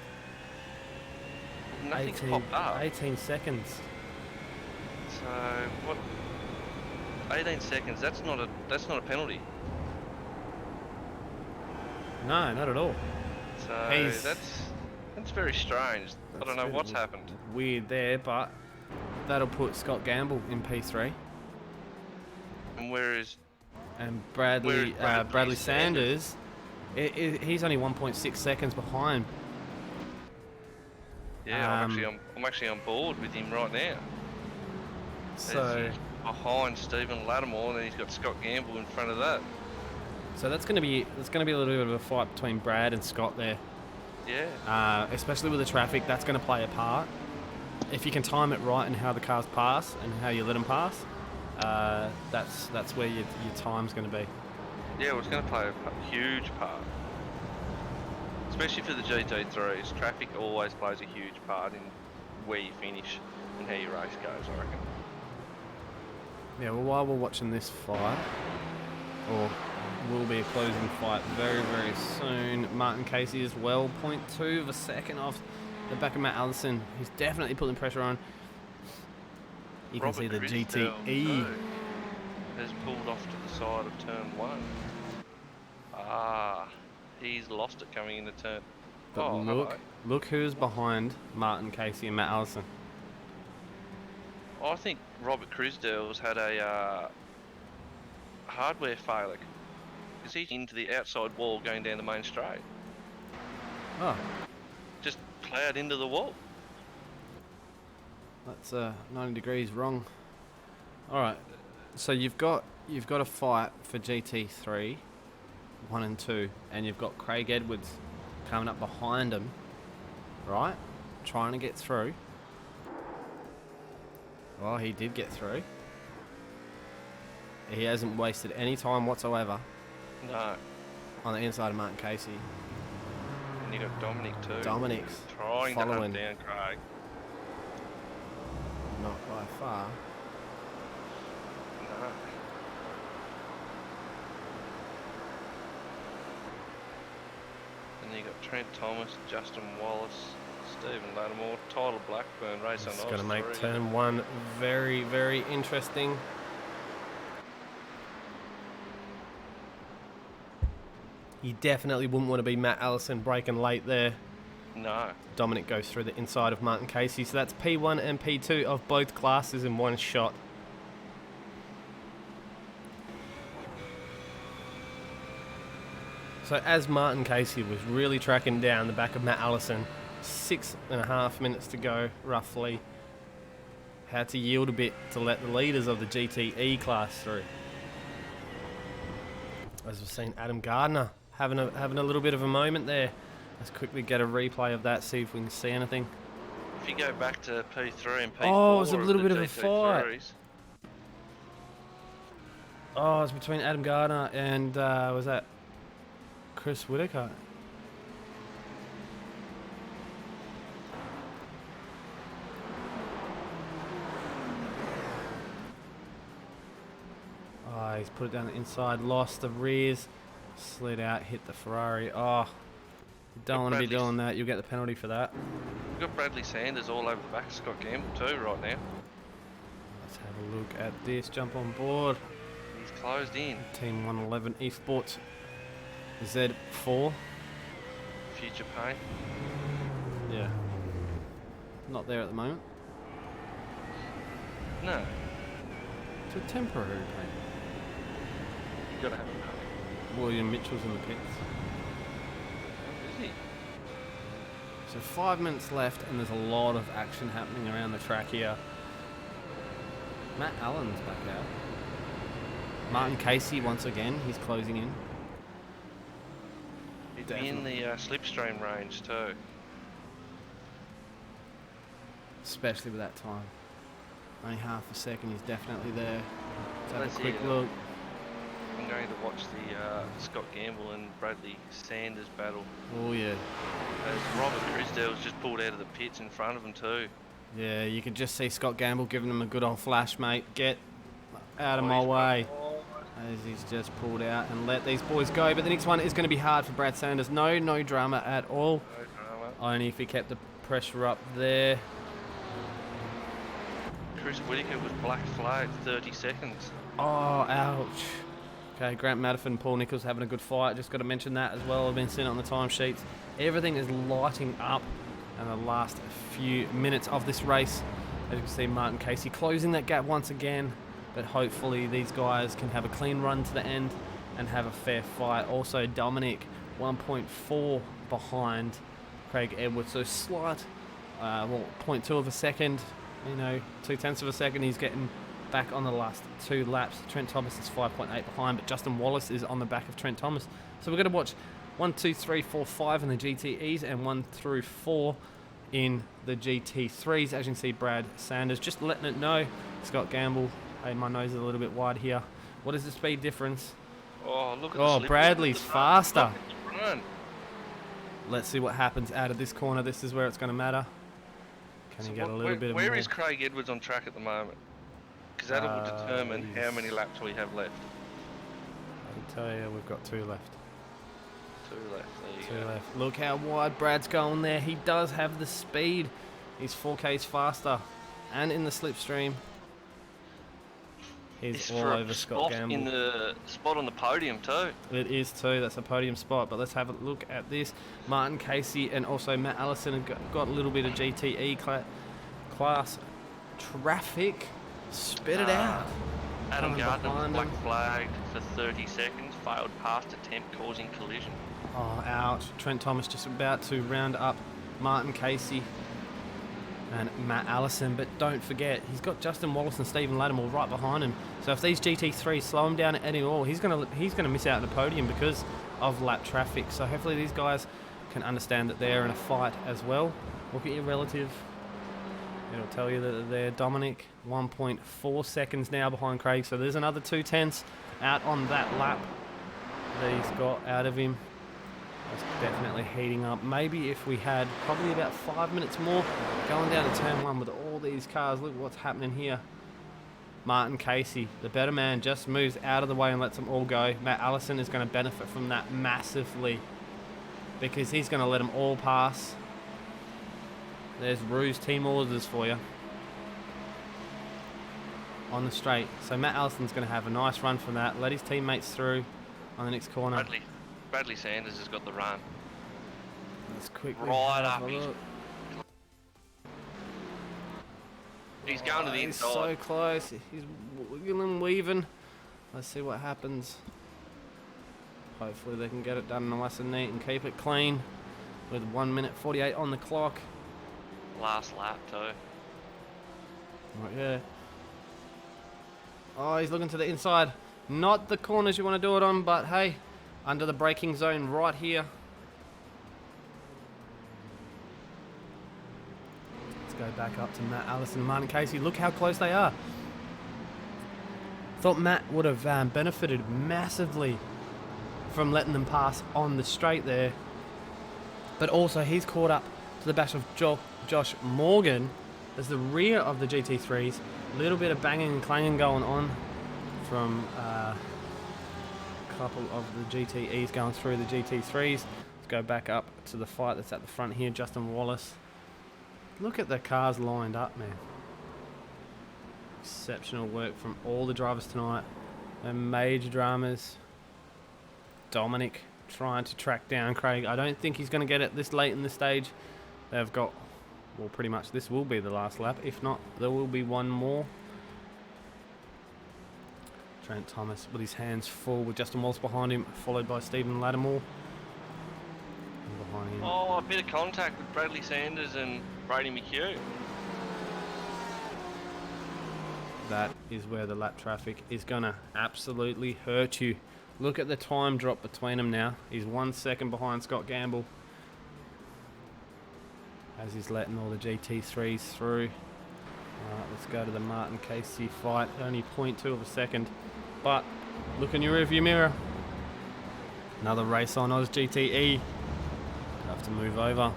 Nothing's popped up. 18 seconds? So what? 18 seconds. That's not a penalty. No, not at all. So that's very strange. I don't know what's happened. Weird there, but that'll put Scott Gamble in P3. And where is? And Bradley Bradley Sanders, he's only 1.6 seconds behind. Yeah, I'm actually on board with him right now. So he's behind Stephen Lattimore, and then he's got Scott Gamble in front of that. So that's going to be a little bit of a fight between Brad and Scott there. Yeah. Especially with the traffic, that's going to play a part. If you can time it right and how the cars pass and how you let them pass, that's where your time's going to be. Yeah, well, it's going to play a huge part. Especially for the GT3s, traffic always plays a huge part in where you finish and how your race goes, I reckon. Yeah, well, while we're watching this fight, or will be a closing fight very, very soon, Martin Casey as well, 0.2 of a second off the back of Matt Allison. He's definitely putting pressure on. You can see the GTE has pulled off to the side of turn 1. Ah, he's lost it coming into turn. But Oh, hello. look who's behind Martin Casey and Matt Allison. I think Robert Crisdale's had a hardware failure because he's into the outside wall going down the main straight. Oh, Just plowed into the wall. that's 90 degrees wrong. All right, so you've got a fight for GT3, 1 and 2, and you've got Craig Edwards coming up behind him, right? Trying to get through. Well, he did get through. He hasn't wasted any time whatsoever No. on the inside of Martin Casey. And you got Dominic too. Dominic's Trying to following. hunt down Craig. Not by far. No. And you got Trent Thomas, Justin Wallace, Stephen Lattimore, Tyler Blackburn, race on It's going to make Oz 3. turn 1 very, very interesting. You definitely wouldn't want to be Matt Allison braking late there. No. Dominic goes through the inside of Martin Casey. So that's P1 and P2 of both classes in one shot. So as Martin Casey was really tracking down the back of Matt Allison, 6.5 minutes to go roughly, had to yield a bit to let the leaders of the GTE class through. As we've seen Adam Gardner having a little bit of a moment there. Let's quickly get a replay of that, see if we can see anything. If you go back to P3 and P4, Oh, it was a of little the bit of a fight. GT3s, Oh, it's between Adam Gardner and was that Chris Whitaker? Oh, he's put it down the inside, lost the rears, slid out, hit the Ferrari. Oh, you don't want to be Bradley's- doing that. You'll get the penalty for that. We've got Bradley Sanders all over the back of Scott Gamble too right now. Let's have a look at this. Jump on board. He's closed in. Team 111 Esports Z4. Future paint. Yeah. Not there at the moment. No, It's a temporary paint. you gotta have a paint. William Mitchell's in the pits. Is he? So 5 minutes left and there's a lot of action happening around the track here. Matt Allen's back out. Martin Casey once again, he's closing in. He's Definitely. in the slipstream range too. Especially with that time. Only half a second, he's definitely there. Let's have Let's a quick see, look. I'm going to watch the Scott Gamble and Bradley Sanders battle. Oh yeah. As Robert Crisdale's just pulled out of the pits in front of him too. Yeah, you can just see Scott Gamble giving him a good old flash, mate. Get out of my he's way. got- As he's just pulled out and let these boys go. But the next one is going to be hard for Brad Sanders. No drama at all. No drama. Only if he kept the pressure up there. Chris Whitaker was black flagged 30 seconds. Oh, ouch. Okay, Grant Madison and Paul Nichols having a good fight. Just got to mention that as well. I've been seeing it on the timesheets. Everything is lighting up in the last few minutes of this race. As you can see, Martin Casey closing that gap once again. But hopefully these guys can have a clean run to the end and have a fair fight. Also, Dominic, 1.4 behind Craig Edwards. So slight, 0.2 of a second, 0.2 of a second. He's getting back on the last 2 laps. Trent Thomas is 5.8 behind, but Justin Wallace is on the back of Trent Thomas. So we're going to watch 1, 2, 3, 4, 5 in the GTEs and 1 through 4 in the GT3s. As you can see, Brad Sanders just letting it know. Scott Gamble, hey, my nose is a little bit wide here. What is the speed difference? Oh, look at Oh, the slip. Bradley's Look at the faster. fucking run. Let's see what happens out of this corner. This is where it's going to matter. Can So he get a what- little bit of Where more? is Craig Edwards on track at the moment? Because that will determine how he's- many laps we have left. I can tell you we've got 2 left. 2 left. There you 2 go. left. Look how wide Brad's going there. He does have the speed. He's 4Ks faster and in the slipstream. is It's all for over a Scott spot Gamble. in the spot on the podium too. It is too. That's a podium spot. But let's have a look at this. Martin Casey and also Matt Allison have got a little bit of GTE class traffic. Spit it out. Adam Coming Gardner was behind black him. flagged for 30 seconds, failed past attempt causing collision. Oh, ouch. Trent Thomas just about to round up Martin Casey and Matt Allison, but don't forget, he's got Justin Wallace and Stephen Lattimore right behind him. So if these GT3s slow him down at any all, he's gonna miss out on the podium because of lap traffic. So hopefully these guys can understand that they're in a fight as well. Look at your relative. It'll tell you that they're Dominic 1.4 seconds now behind Craig. So there's another 2/10 out on that lap that he's got out of him. It's definitely heating up. Maybe if we had probably about 5 minutes more going down to turn 1 with all these cars. Look what's happening here. Martin Casey, the better man, just moves out of the way and lets them all go. Matt Allison is going to benefit from that massively because he's going to let them all pass. There's Ruse team orders for you on the straight. So Matt Allison's going to have a nice run from that. Let his teammates through on the next corner. Bradley Sanders has got the run. Let's quickly Right have up. a look. He's going to the He's inside. so close. He's wiggling, weaving. Let's see what happens. Hopefully they can get it done nice and neat and keep it clean with 1 minute 48 on the clock. Last lap too. Right, yeah. Oh, he's looking to the inside. Not the corners you want to do it on, but hey, under the braking zone right here. Let's go back up to Matt Allison and Martin Casey. Look how close they are. Thought Matt would have benefited massively from letting them pass on the straight there. But also he's caught up to the back of Josh Morgan as the rear of the GT3s. A little bit of banging and clanging going on from a couple of the GTEs going through the GT3s. Let's go back up to the fight that's at the front here. Justin Wallace. Look at the cars lined up, man. Exceptional work from all the drivers tonight. No major dramas. Dominic trying to track down Craig. I don't think he's going to get it this late in the stage. They've got, well, pretty much this will be the last lap. If not, there will be one more. Trent Thomas with his hands full with Justin Wallace behind him, followed by Stephen Lattimore. And behind him. Oh, a bit of contact with Bradley Sanders and Brady McHugh. That is where the lap traffic is going to absolutely hurt you. Look at the time drop between them now. He's 1 second behind Scott Gamble as he's letting all the GT3s through. Let's go to the Martin Casey fight. Only 0.2 of a second. But look in your rearview mirror. Another race on Oz GTE. Have to move over.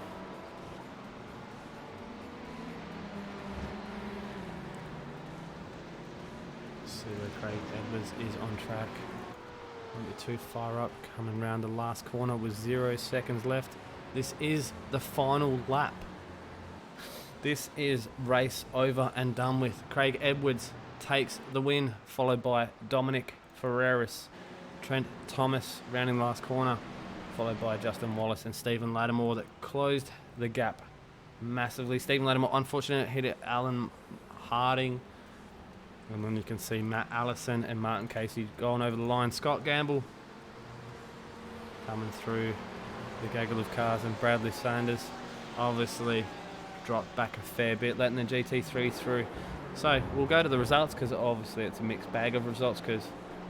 See where Craig Edwards is on track. Won't be too far up. Coming round the last corner with 0 seconds left. This is the final lap. This is race over and done with. Craig Edwards takes the win, followed by Dominic Ferreras. Trent Thomas rounding the last corner, followed by Justin Wallace and Stephen Lattimore that closed the gap massively. Stephen Lattimore, unfortunately, hit it Alan Harding. And then you can see Matt Allison and Martin Casey going over the line. Scott Gamble coming through the gaggle of cars, and Bradley Sanders obviously dropped back a fair bit, letting the GT3 through. So we'll go to the results because obviously it's a mixed bag of results because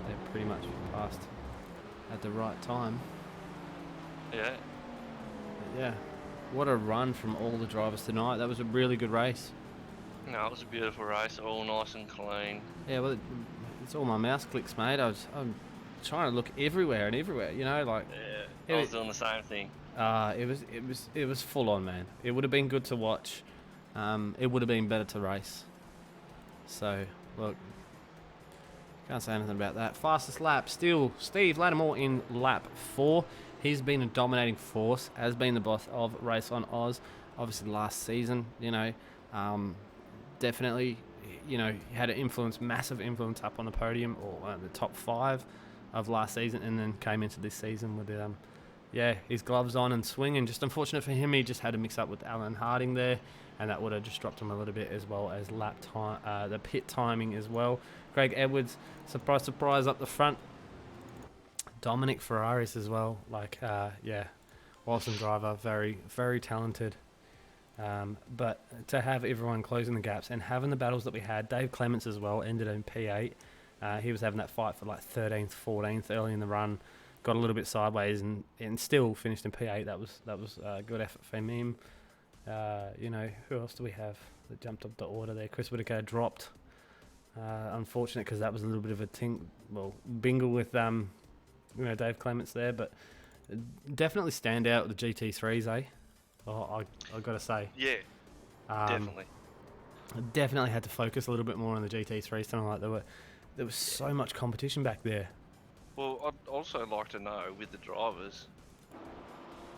they're pretty much passed at the right time. Yeah. But yeah, what a run from all the drivers tonight. That was a really good race. No, it was a beautiful race, all nice and clean. Yeah, well, it's all my mouse clicks, mate. I'm trying to look everywhere and everywhere, you know, like. Yeah, I was doing the same thing. It was full on, man. It would have been good to watch. It would have been better to race. So look, can't say anything about that. Fastest lap still Steve Lattimore in lap 4. He's been a dominating force, has been the boss of Race on Oz. Obviously last season, you know, definitely you know, he had an influence, massive influence up on the podium or the top 5 of last season, and then came into this season with his gloves on and swinging. Just unfortunate for him, he just had to mix up with Alan Harding there, and that would have just dropped him a little bit, as well as lap time, the pit timing as well. Craig Edwards, surprise up the front. Dominic Ferraris as well, awesome driver, very, very talented. But to have everyone closing the gaps and having the battles that we had, Dave Clements as well ended in P8. He was having that fight for like 13th, 14th early in the run, got a little bit sideways and still finished in P8. That was a good effort for him. Who else do we have that jumped up the order there? Chris Whitaker dropped. Unfortunate, because that was a little bit of a bingle with Dave Clements there, but definitely stand out with the GT3s, eh? Oh, I got to say. Yeah, definitely. I definitely had to focus a little bit more on the GT3s tonight. There was so much competition back there. Well, I'd also like to know with the drivers,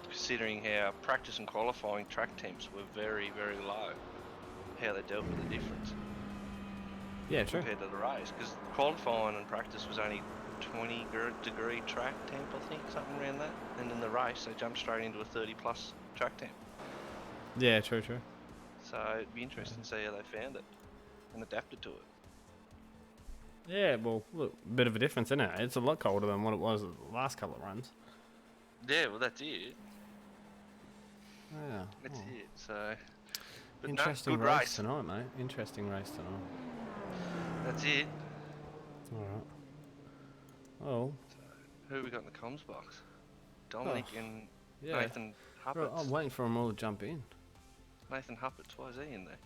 considering how practice and qualifying track temps were very, very low, how they dealt with the difference. Yeah, true. Compared to the race, because qualifying and practice was only 20 degree track temp, I think, something around that. And in the race, they jumped straight into a 30 plus track temp. Yeah, true. So it'd be interesting to see how they found it and adapted to it. Yeah, well, look, bit of a difference, isn't it? It's a lot colder than what it was the last couple of runs. Yeah, well, that's it. Yeah. That's it. So, but interesting good race race tonight, mate. Interesting race tonight. That's it. All right. Oh. Who have we got in the comms box? Dominic and Yeah. Nathan Right, Huppert. I'm waiting for them all to jump in. Nathan Huppert's, why is he in there?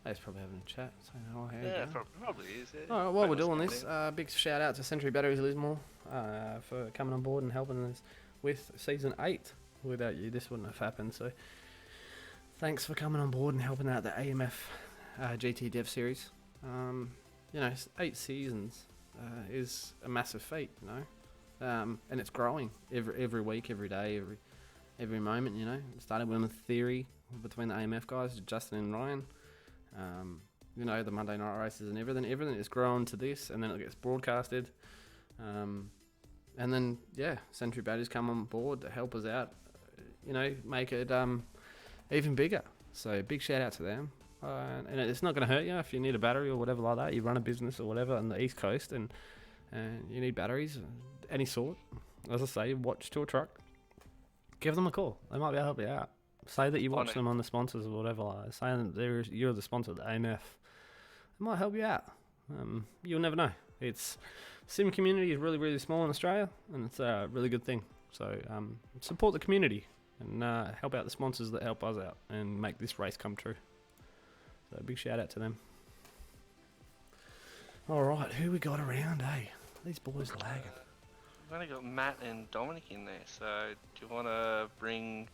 He's probably having a chat, saying, "Oh, how you Yeah, going?" probably is. Yeah. All right, while we're Famous doing name this, there. big shout out to Century Batteries Lismore for coming on board and helping us with season 8. Without you, this wouldn't have happened. So, thanks for coming on board and helping out the AMF GT Dev Series. 8 seasons is a massive feat, and it's growing every week, every day, every moment. It started with a theory between the AMF guys, Justin and Ryan. The Monday night races and everything is grown to this, and then it gets broadcasted. And then, Century Batteries come on board to help us out, make it even bigger. So big shout out to them. And it's not going to hurt you if you need a battery or whatever like that. You run a business or whatever on the East Coast and you need batteries, any sort. As I say, watch to a truck. Give them a call. They might be able to help you out. Say that you watch them on the sponsors or whatever like that. Say that you're the sponsor of the AMF. It might help you out. You'll never know. Sim community is really, really small in Australia, and it's a really good thing. So support the community and help out the sponsors that help us out and make this race come true. So big shout out to them. All right, who we got around, eh? These boys lagging. We've only got Matt and Dominic in there, so do you want to bring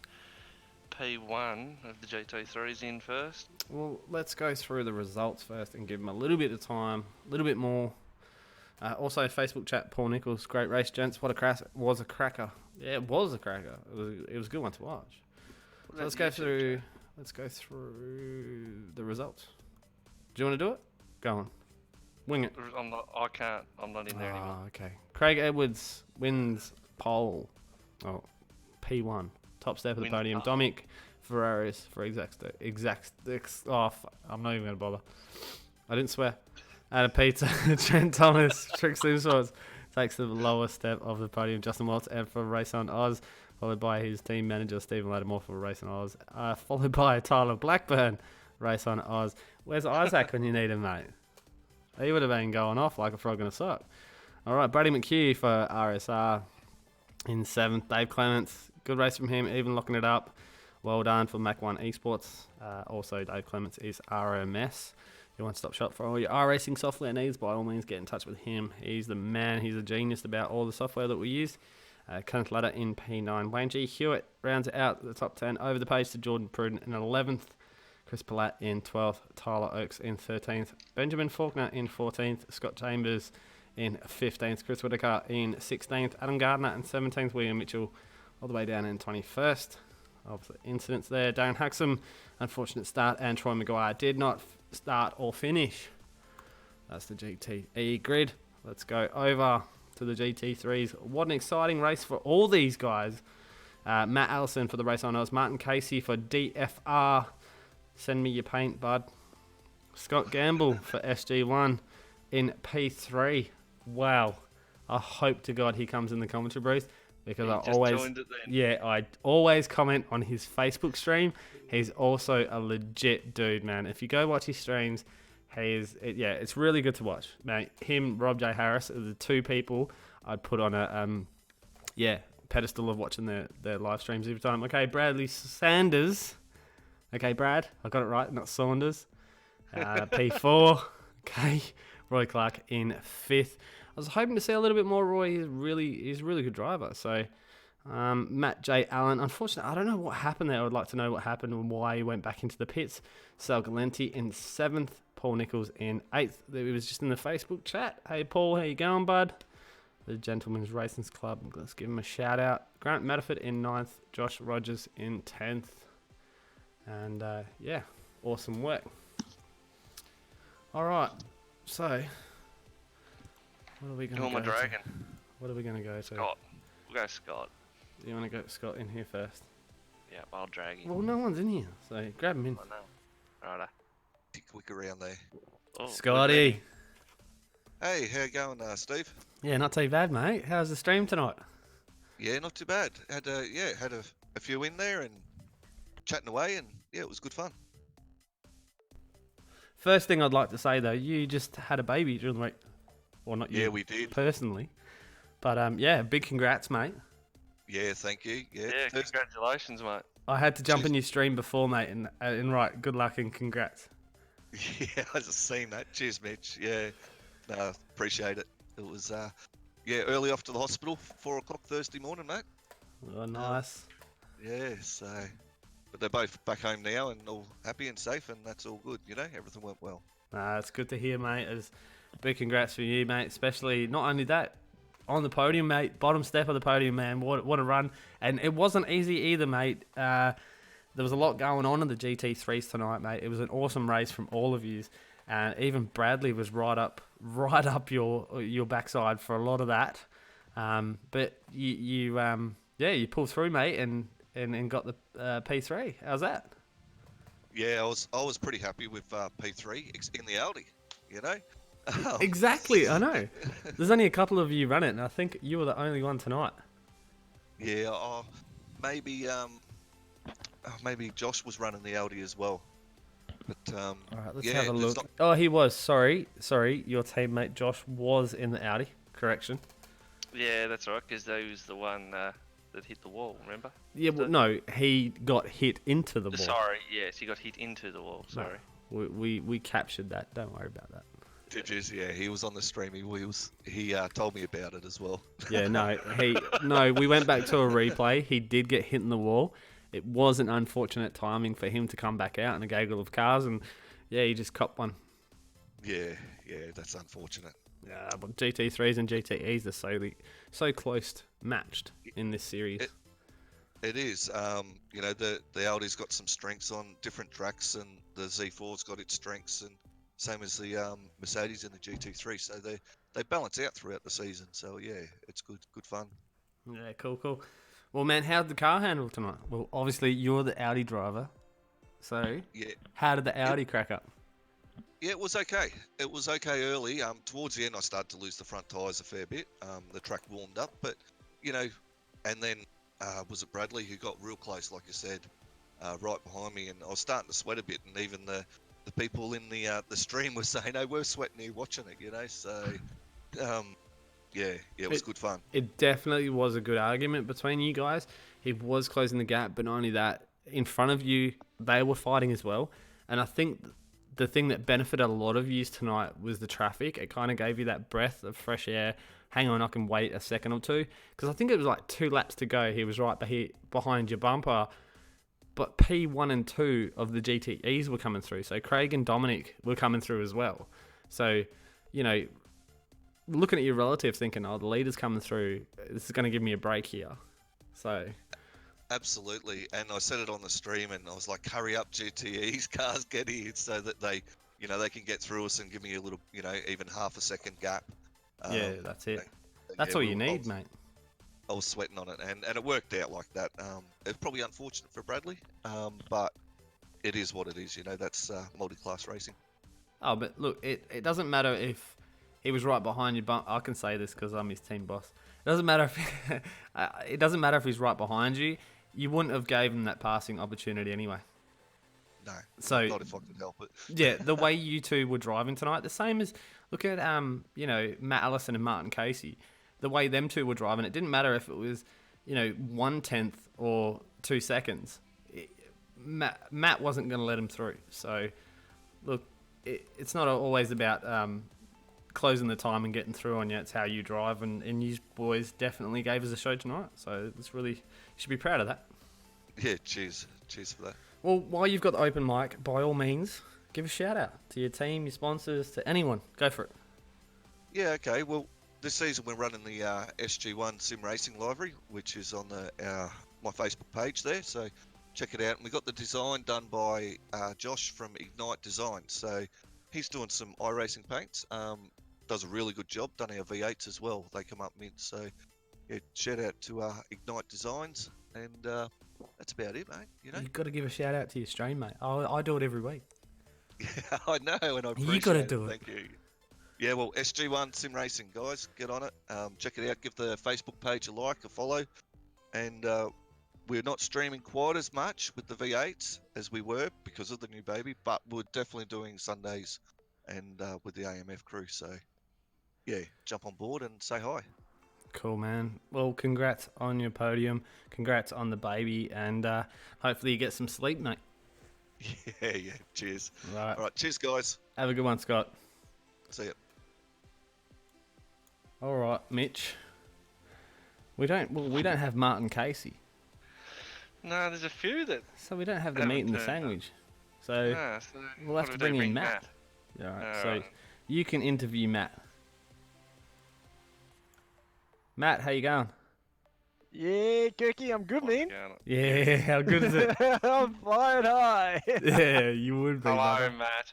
P1 of the GT3s in first? Well, let's go through the results first and give them a little bit of time, a little bit more. Also, Facebook chat, Paul Nichols, great race, gents. What a cracker. Was a cracker. Yeah, it was a cracker. It was a good one to watch. So let's go through the results. Do you want to do it? Go on. Wing it. I can't. I'm not in there anymore. Okay. Craig Edwards wins pole. Oh, P1. Top step of the podium. Dominic Ferraris for I'm not even going to bother. I didn't swear. Adam Peter, Trent Thomas, Trix Lismore takes the lower step of the podium. Justin Watts and for Race on Oz, followed by his team manager Stephen Lattimore for Race on Oz, followed by Tyler Blackburn, Race on Oz. Where's Isaac when you need him, mate? He would have been going off like a frog in a sock. All right, Brady McHugh for RSR in 7th. Dave Clements, good race from him, even locking it up. Well done for Mac1 Esports. Also, Dave Clements is RMS. Your one-stop shop for all your iRacing software needs. By all means, get in touch with him. He's the man. He's a genius about all the software that we use. Kenneth Ladder in P9. Wayne G. Hewitt rounds out the top 10. Over the page to Jordan Pruden in 11th. Chris Palat in 12th. Tyler Oakes in 13th. Benjamin Faulkner in 14th. Scott Chambers in 15th. Chris Whitaker in 16th. Adam Gardner in 17th. William Mitchell all the way down in 21st. Of the incidents there. Darren Huxham, unfortunate start. And Troy Maguire did not start or finish. That's the GTE grid. Let's go over to the GT3s. What an exciting race for all these guys. Matt Allison for the Race Honours. Martin Casey for DFR. Send me your paint, bud. Scott Gamble for SG1 in P3. Wow. I hope to God he comes in the commentary booth, because I always comment on his Facebook stream. He's also a legit dude, man. If you go watch his streams, it's really good to watch, mate. Him, Rob J. Harris are the two people I'd put on a pedestal of watching their live streams every time. Okay, Bradley Sanders. Okay, Brad, I got it right, not Saunders. P4. Okay, Roy Clark in 5th. I was hoping to see a little bit more Roy. He's a really good driver. So, Matt J. Allen. Unfortunately, I don't know what happened there. I would like to know what happened and why he went back into the pits. Sal Galenti in 7th. Paul Nichols in 8th. He was just in the Facebook chat. Hey, Paul, how you going, bud? The Gentlemen's Racing Club. Let's give him a shout out. Grant Matterford in 9th. Josh Rogers in 10th. And, awesome work. All right. So, what are we going to go Dragon. What are we going to go to? Scott. We'll go Scott. You want to go Scott in here first? Yeah, I'll drag him. Well, no one's in here, so grab him in. I know. Righto. Quick around there. Oh, Scotty. Hey, how you going, Steve? Yeah, not too bad, mate. How's the stream tonight? Yeah, not too bad. Had a few in there and chatting away, and yeah, it was good fun. First thing I'd like to say, though, you just had a baby during the week. Well, not you. Yeah, we did. Personally. But, big congrats, mate. Yeah, thank you. Yeah, congratulations, mate. I had to jump in your stream before, mate, and right, good luck and congrats. Yeah, I just seen that. Cheers, Mitch. Yeah, no, appreciate it. It was, early off to the hospital, 4 o'clock Thursday morning, mate. Oh, nice. Yeah, so, but they're both back home now and all happy and safe, and that's all good, everything went well. It's good to hear, mate. Big congrats for you, mate, especially, not only that, on the podium, mate, bottom step of the podium, man, what a run. And it wasn't easy either, mate. There was a lot going on in the GT3s tonight, mate. It was an awesome race from all of you. And even Bradley was right up your backside for a lot of that. But you pulled through, mate, and got the P3. How's that? Yeah, I was pretty happy with P3 in the Audi, Exactly, I know. There's only a couple of you run it, and I think you were the only one tonight. Yeah, maybe Josh was running the Audi as well. But all right, let's have a look. Oh, he was. Sorry. Your teammate Josh was in the Audi. Correction. Yeah, that's right, because he was the one that hit the wall, remember? Yeah, well, no, he got hit into the wall. Sorry, yes, he got hit into the wall, sorry. No, we captured that. Don't worry about that. Did you? Yeah, he was on the streamy wheels. He told me about it as well. Yeah, we went back to a replay. He did get hit in the wall. It was an unfortunate timing for him to come back out in a gaggle of cars, and yeah, he just copped one. Yeah, that's unfortunate. Yeah, but GT3s and GTEs are so close matched in this series. It is. The Audi's got some strengths on different tracks, and the Z4's got its strengths, and same as the Mercedes and the GT3. So they balance out throughout the season. So yeah, it's good fun. Yeah, cool. Well, man, how did the car handle tonight? Well, obviously you're the Audi driver, so yeah. How did the Audi crack up? Yeah, it was okay. It was okay early. Towards the end, I started to lose the front tyres a fair bit. The track warmed up, but and then was it Bradley who got real close, like you said, right behind me, and I was starting to sweat a bit, and even the people in the stream were saying, "Oh, we're sweating here watching it," So, it was good fun. It definitely was a good argument between you guys. He was closing the gap, but not only that, in front of you, they were fighting as well. And I think the thing that benefited a lot of you tonight was the traffic. It kind of gave you that breath of fresh air. Hang on, I can wait a second or two. Because I think it was like 2 laps to go. He was right behind your bumper. But P1 and 2 of the GTEs were coming through. So Craig and Dominic were coming through as well. So, looking at your relative thinking, the leader's coming through. This is going to give me a break here. So... Absolutely, and I said it on the stream, and I was like, "Hurry up, GTE's cars, get here," so that they, you know, they can get through us and give me a little, you know, even half a second gap. Yeah, that's it. But That's yeah, all you need, mate. I was sweating on it, and it worked out like that. It's probably unfortunate for Bradley, but it is what it is. You know, that's multi-class racing. Oh, but look, it doesn't matter if he was right behind you. But I can say this because I'm his team boss. It doesn't matter if it doesn't matter if he's right behind you. You wouldn't have gave him that passing opportunity anyway. No, So not if I could help it. yeah, the way you two were driving tonight, the same as look at you know, Matt Allison and Martin Casey. The way them two were driving, it didn't matter if it was, you know, 1/10 or 2 seconds. Matt wasn't going to let him through. So look, it's not always about closing the time and getting through on you. It's how you drive, and you boys definitely gave us a show tonight. So it's really, you should be proud of that. Yeah, cheers for that. Well, while you've got the open mic, by all means, give a shout out to your team, your sponsors, to anyone. Go for it. Yeah, okay. Well, this season we're running the SG1 Sim Racing Library, which is on my Facebook page there. So check it out. And we got the design done by Josh from Ignite Design. So he's doing some iRacing paints. Does a really good job. Done our V8s as well. They come up mint. So yeah, shout out to Ignite Designs, and that's about it, mate. You know, You've got to give a shout out to your stream, mate. I do it every week. yeah, I know, and I appreciate You got to it. do it. Thank you. Yeah, well, SG1 Sim Racing, guys, get on it. Check it out. Give the Facebook page a like, a follow, and we're not streaming quite as much with the V8s as we were because of the new baby, but we're definitely doing Sundays and with the AMF crew. So yeah, jump on board and say hi. Cool, man. Well, congrats on your podium. Congrats on the baby, and hopefully you get some sleep, mate. Yeah. Cheers. Right. All right, cheers, guys. Have a good one, Scott. See ya. All right, Mitch. We don't have Martin Casey, No, there's a few that. so we don't have the Haven't meat and the turned up. sandwich. So Nah, so we'll what have to do they bring in Matt. All right. All So right. you can interview Matt. Matt, how you going? Yeah, Kirky, I'm good, What's man. going on? Yeah, how good is it? I'm flying high. Yeah, you would be. Hello, brother. Matt.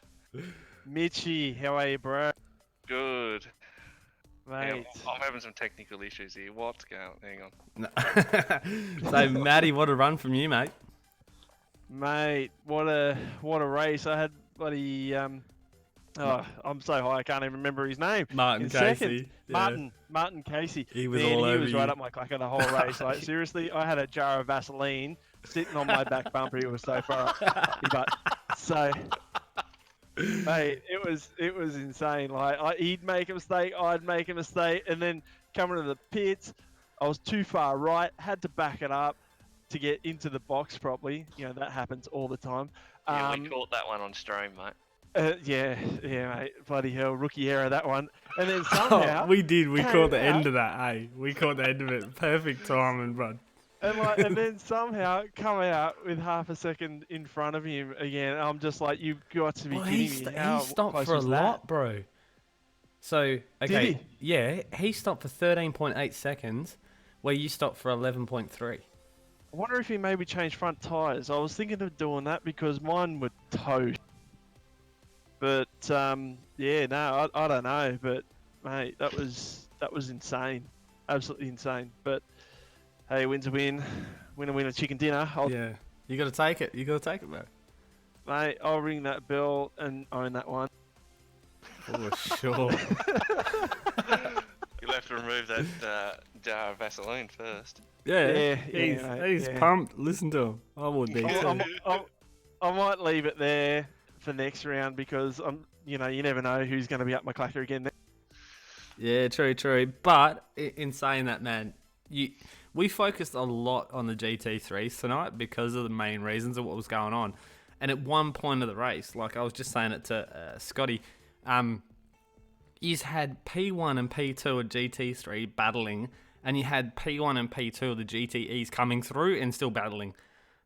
Mitchy, how are you, bro? Good. Hang on, Mate. I'm having some technical issues here. What's going on? Hang on. No. So, Matty, what a run from you, mate. Mate, what a race. I had bloody oh, I'm so high I can't even remember his name. Martin In Casey. second. Yeah. Martin Casey. He was Man, all he over was you. right up my clacker the whole race. Like seriously, I had a jar of Vaseline sitting on my back bumper. It was so far up. But so mate, it was insane. Like he'd make a mistake, I'd make a mistake, and then coming to the pits, I was too far right, had to back it up to get into the box properly. You know, that happens all the time. Yeah, we caught that one on stream, mate. Yeah, mate. Bloody hell, rookie error that one. And then somehow We did. We came caught the end out- of that, eh? We caught the end of it. Perfect timing, bro. and then somehow come out with half a second in front of him again. I'm just like, you've got to be Well, kidding me. How he stopped close for a was lot, that? bro. So, okay. he? Yeah, he stopped for 13.8 seconds, where you stopped for 11.3. I wonder if he maybe changed front tyres. I was thinking of doing that because mine were toast. But yeah, no, I don't know. But mate, that was insane, absolutely insane. But hey, win's a win, win, chicken dinner. Yeah. You got to take it. You got to take it, bro. Mate, I'll ring that bell and own that one. Oh, sure. You'll have to remove that jar of Vaseline first. Yeah. Yeah, he's yeah. pumped. Listen to him. I would be too. I might leave it there for next round because you never know who's going to be up my clacker again. Yeah, true. But in saying that, man, we focused a lot on the GT3s tonight because of the main reasons of what was going on. And at one point of the race, like I was just saying it to Scotty, you had P1 and P2 of GT3 battling, and you had P1 and P2 of the GTEs coming through and still battling.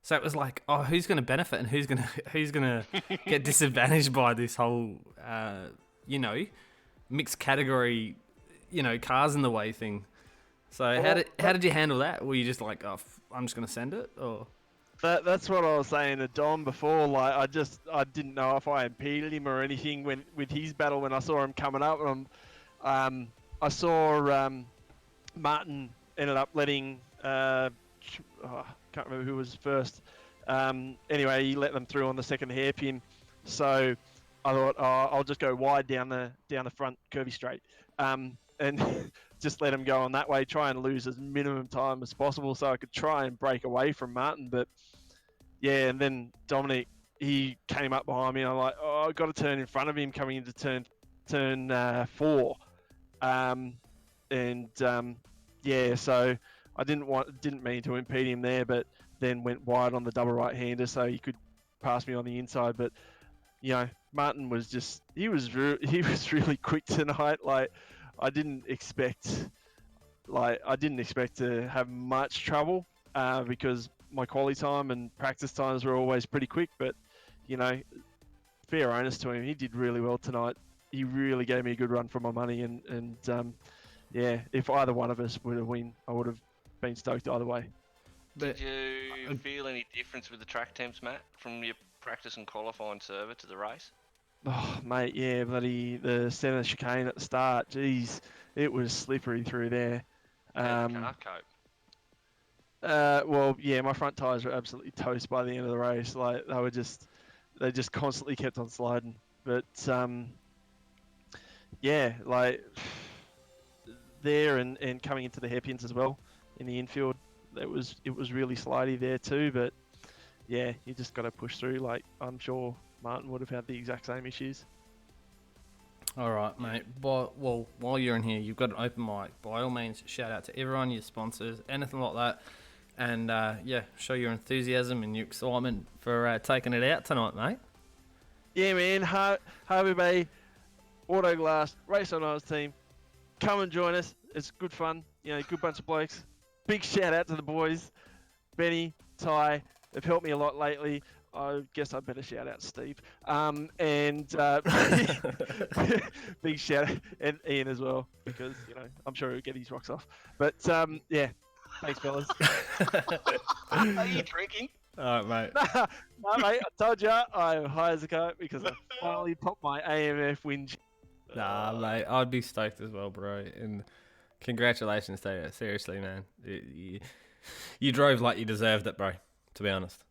So it was like, oh, who's going to benefit and who's gonna get disadvantaged by this whole, mixed category, cars in the way thing. So how did you handle that? Were you just like, oh, I'm just going to send it, or? That's what I was saying to Dom before. Like, I didn't know if I impeded him or anything with his battle when I saw him coming up. And I saw Martin ended up letting can't remember who was first. Anyway, he let them through on the second hairpin. So I thought, I'll just go wide down the front curvy straight, and just let him go on that way. Try and lose as minimum time as possible, so I could try and break away from Martin. But yeah, and then Dominic, he came up behind me. And I'm like, oh, I've got to turn in front of him coming into turn 4. Yeah, so I didn't mean to impede him there, but then went wide on the double right-hander, so he could pass me on the inside. But Martin was he was really quick tonight. Like I didn't expect to have much trouble because my quality time and practice times were always pretty quick. But fair onus to him, he did really well tonight. He really gave me a good run for my money, and yeah, if either one of us would have win, I would have been stoked either way. Did you feel any difference with the track temps, Matt, from your practice and qualifying server to the race? Oh, mate, yeah, the centre chicane at the start, geez, it was slippery through there. How'd the car cope? Well, yeah, my front tyres were absolutely toast by the end of the race. Like they just constantly kept on sliding. But yeah, like there and coming into the hairpins as well in the infield, it was really slidey there too. But yeah, you just got to push through. Like I'm sure Martin would have had the exact same issues. All right, mate. But, well, while you're in here, you've got an open mic. By all means, shout out to everyone, your sponsors, anything like that. And, yeah, show your enthusiasm and your excitement for taking it out tonight, mate. Yeah, man. Harvey Bay, Autoglass, Race on Ours team. Come and join us. It's good fun. Good bunch of blokes. Big shout out to the boys. Benny, Ty, they've helped me a lot lately. I guess I better shout out Steve. Big shout out, and Ian as well, because, I'm sure he'll get his rocks off. But, yeah, thanks, fellas. Are you drinking? All right, mate. No, mate, I told you I'm high as a kite because I finally popped my AMF win. Nah, mate, I'd be stoked as well, bro. And congratulations to you. Seriously, man. You drove like you deserved it, bro, to be honest.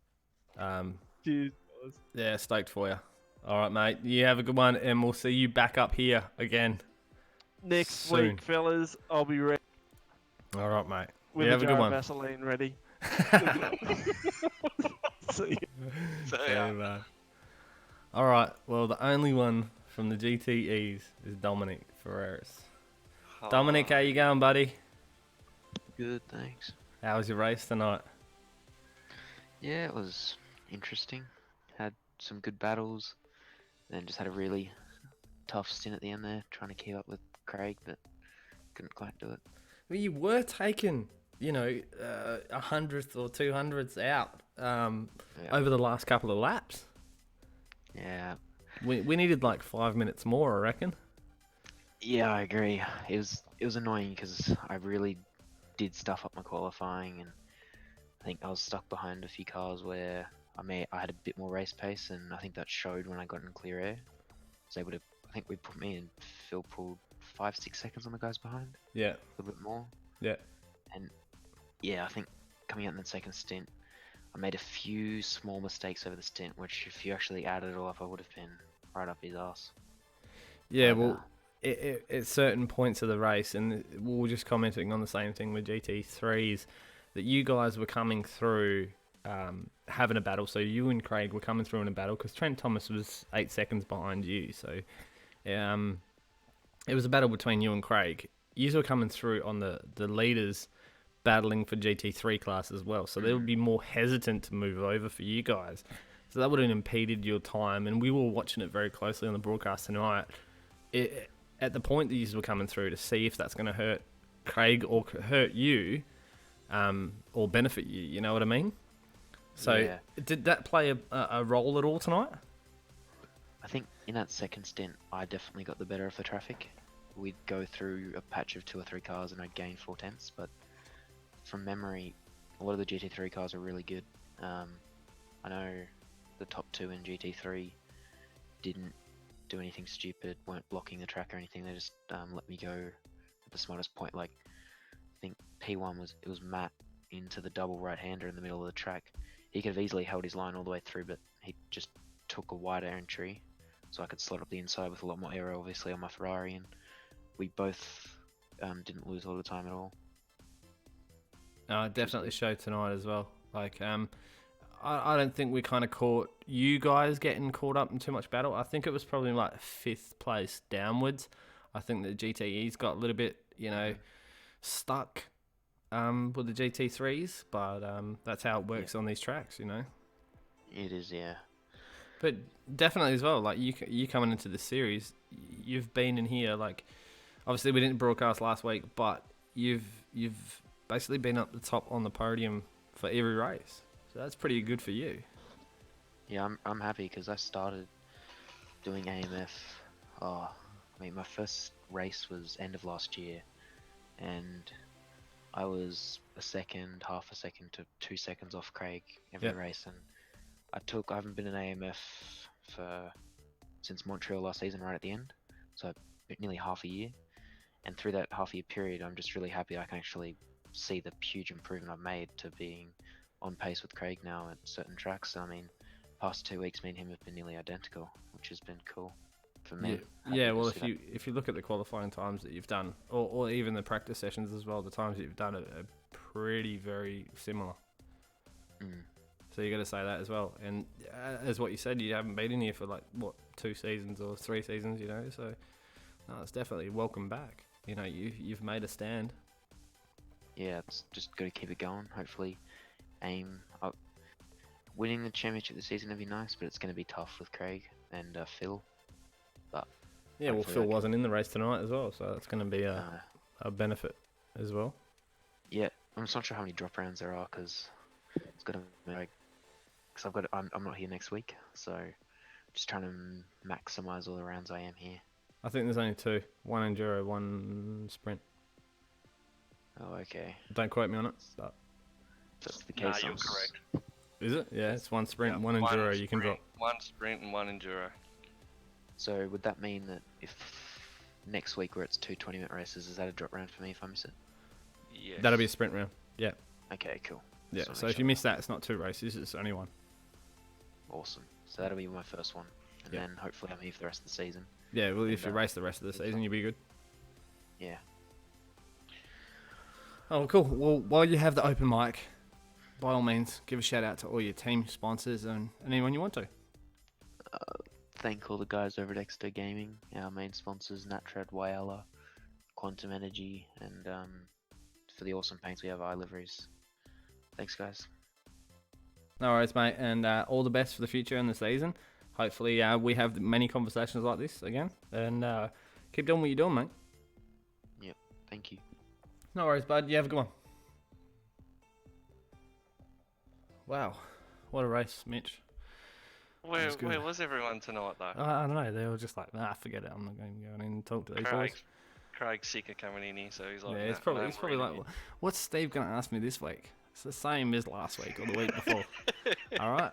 Cheers, fellas. Yeah, stoked for you. All right, mate. You have a good one, and we'll see you back up here again Next soon. week, fellas, I'll be ready. All right, mate. With you have a good one. Vaseline ready. See you. Yeah, man. All right. Well, the only one from the GTEs is Dominic Ferreras. Dominic, how you going, buddy? Good, thanks. How was your race tonight? Yeah, it was interesting. Had some good battles, then just had a really tough stint at the end there, trying to keep up with Craig, but couldn't quite do it. Well, you were taking, 100th or 200ths out over the last couple of laps. Yeah. We needed like 5 minutes more, I reckon. Yeah, I agree. It was annoying because I really did stuff up my qualifying, and I think I was stuck behind a few cars where I had a bit more race pace, and I think that showed when I got in clear air. I was able to. I think we put me and Phil pulled 5-6 seconds on the guys behind. Yeah. A little bit more. Yeah. And yeah, I think coming out in that second stint, I made a few small mistakes over the stint, which if you actually added it all up, I would have been right up his ass. Yeah, well, at certain points of the race, and we were just commenting on the same thing with GT3s, that you guys were coming through having a battle. So you and Craig were coming through in a battle because Trent Thomas was 8 seconds behind you. So it was a battle between you and Craig. You were coming through on the leaders battling for GT3 class as well. So they would be more hesitant to move over for you guys. So that would have impeded your time. And we were watching it very closely on the broadcast tonight. At the point that you were coming through to see if that's going to hurt Craig or hurt you or benefit you, you know what I mean? So yeah. Did that play a role at all tonight? I think in that second stint, I definitely got the better of the traffic. We'd go through a patch of 2 or 3 cars and I'd gain 4 tenths, but from memory, a lot of the GT3 cars are really good, I know the top two in GT3 didn't do anything stupid, weren't blocking the track or anything. They just let me go at the smartest point. Like I think P1 was Matt into the double right-hander in the middle of the track. He could have easily held his line all the way through, but he just took a wider entry, so I could slot up the inside with a lot more aero, obviously, on my Ferrari, and we both didn't lose all the time at all. It definitely showed tonight as well. Like, I don't think we kind of caught you guys getting caught up in too much battle. I think it was probably like 5th place downwards. I think the GTE's got a little bit, stuck with the GT3s, but that's how it works on these tracks, It is, yeah. But definitely as well, like you coming into the series, you've been in here, like, obviously we didn't broadcast last week, but you've basically been up the top on the podium for every race. So that's pretty good for you. Yeah, I'm happy because I started doing AMF. My first race was end of last year, and I was half a second to 2 seconds off Craig every race, and I haven't been in AMF since Montreal last season, right at the end, so nearly half a year. And through that half year period, I'm just really happy I can actually see the huge improvement I've made to being on pace with Craig now at certain tracks. I mean, past 2 weeks, me and him have been nearly identical, which has been cool for me. Yeah. Well, if you look at the qualifying times that you've done, or even the practice sessions as well, the times that you've done are pretty very similar. So you got to say that as well. And as what you said, you haven't been in here for 2 seasons or 3 seasons, So no, it's definitely welcome back. You've made a stand. Yeah, it's just got to keep it going. Hopefully, aim up. Winning the championship this season would be nice, but it's going to be tough with Craig and Phil. But yeah, well, Phil wasn't in the race tonight as well, so it's going to be a benefit as well. Yeah, I'm just not sure how many drop rounds there are because it's got to because I'm not here next week, so just trying to maximize all the rounds I am here. I think there's only 2, 1 enduro, 1 sprint. Oh, okay. Don't quote me on it, but if that's the case. You're correct. Is it? Yeah, it's 1 sprint, 1 enduro. You can drop 1 sprint and 1 enduro. So would that mean that if next week where it's 2 20-minute races, is that a drop round for me if I miss it? Yes. That'll be a sprint round. Yeah. Okay, cool. Yeah. So if you miss that, it's not 2 races; it's only 1. Awesome. So that'll be my first one, and then hopefully I'm here for the rest of the season. Yeah. Well, if you race the rest of the season, you'll be good. Yeah. Oh, cool. Well, while you have the open mic, by all means, give a shout out to all your team sponsors and anyone you want to. Thank all the guys over at Exeter Gaming, our main sponsors, Natrad, Wayala, Quantum Energy, and for the awesome paints we have iLiveries. Thanks, guys. No worries, mate, and all the best for the future in the season. Hopefully, we have many conversations like this again, and keep doing what you're doing, mate. Yep, thank you. No worries, bud. You have a good one. Wow, what a race, Mitch. Where was everyone tonight, though? I don't know. They were just like, forget it. I'm not going to go in and talk to these boys. Craig's sick of coming in here, so he's like, yeah, he's probably like, what's Steve going to ask me this week? It's the same as last week or the week before. All right,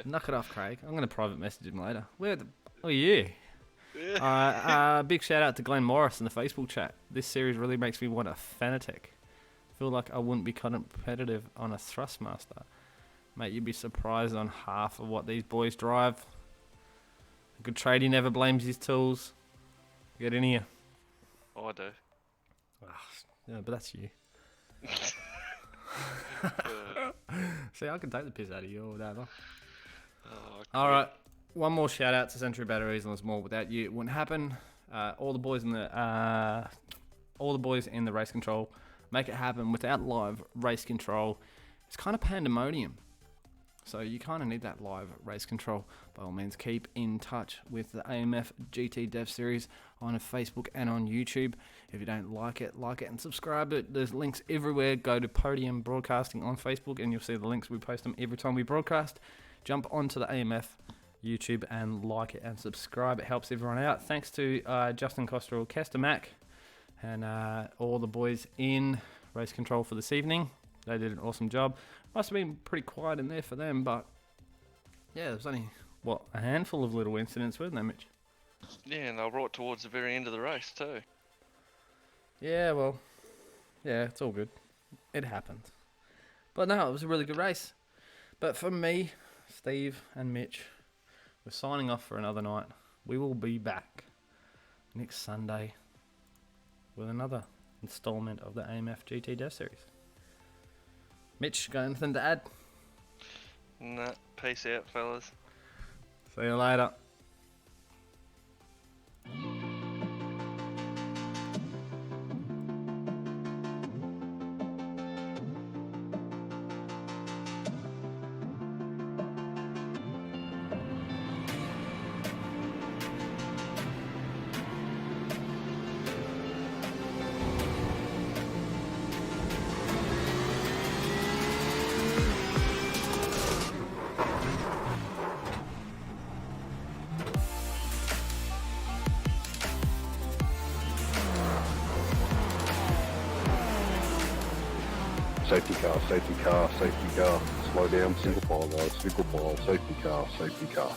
knock it off, Craig. I'm going to private message him later. Where are you? All right, big shout out to Glenn Morris in the Facebook chat. This series really makes me want a Fanatec. Feel like I wouldn't be competitive on a Thrustmaster. Mate, you'd be surprised on half of what these boys drive. A good tradie never blames his tools. Get in here. Oh, I do. Yeah, but that's you. See, I can take the piss out of you or whatever. All right, one more shout out to Century Batteries and Lismore. Without you, it wouldn't happen. All the boys in the race control make it happen. Without live race control, it's kind of pandemonium. So you kind of need that live race control. By all means, keep in touch with the AMF GT Dev Series on Facebook and on YouTube. If you don't like it and subscribe it. There's links everywhere. Go to Podium Broadcasting on Facebook and you'll see the links. We post them every time we broadcast. Jump onto the AMF YouTube and like it and subscribe. It helps everyone out. Thanks to Justin Costrell, Kester Mack, and all the boys in race control for this evening. They did an awesome job. Must have been pretty quiet in there for them, but yeah, there's only, what, a handful of little incidents, weren't there, Mitch? Yeah, and they were right towards the very end of the race too. Yeah, well, yeah, it's all good. It happened. But no, it was a really good race. But for me, Steve and Mitch, we're signing off for another night. We will be back next Sunday with another installment of the AMF GT Dev Series. Mitch, got anything to add? Nah, peace out, fellas. See you later. Safety car, safety car, safety car. Slow down, single file, guys. Single file, safety car, safety car.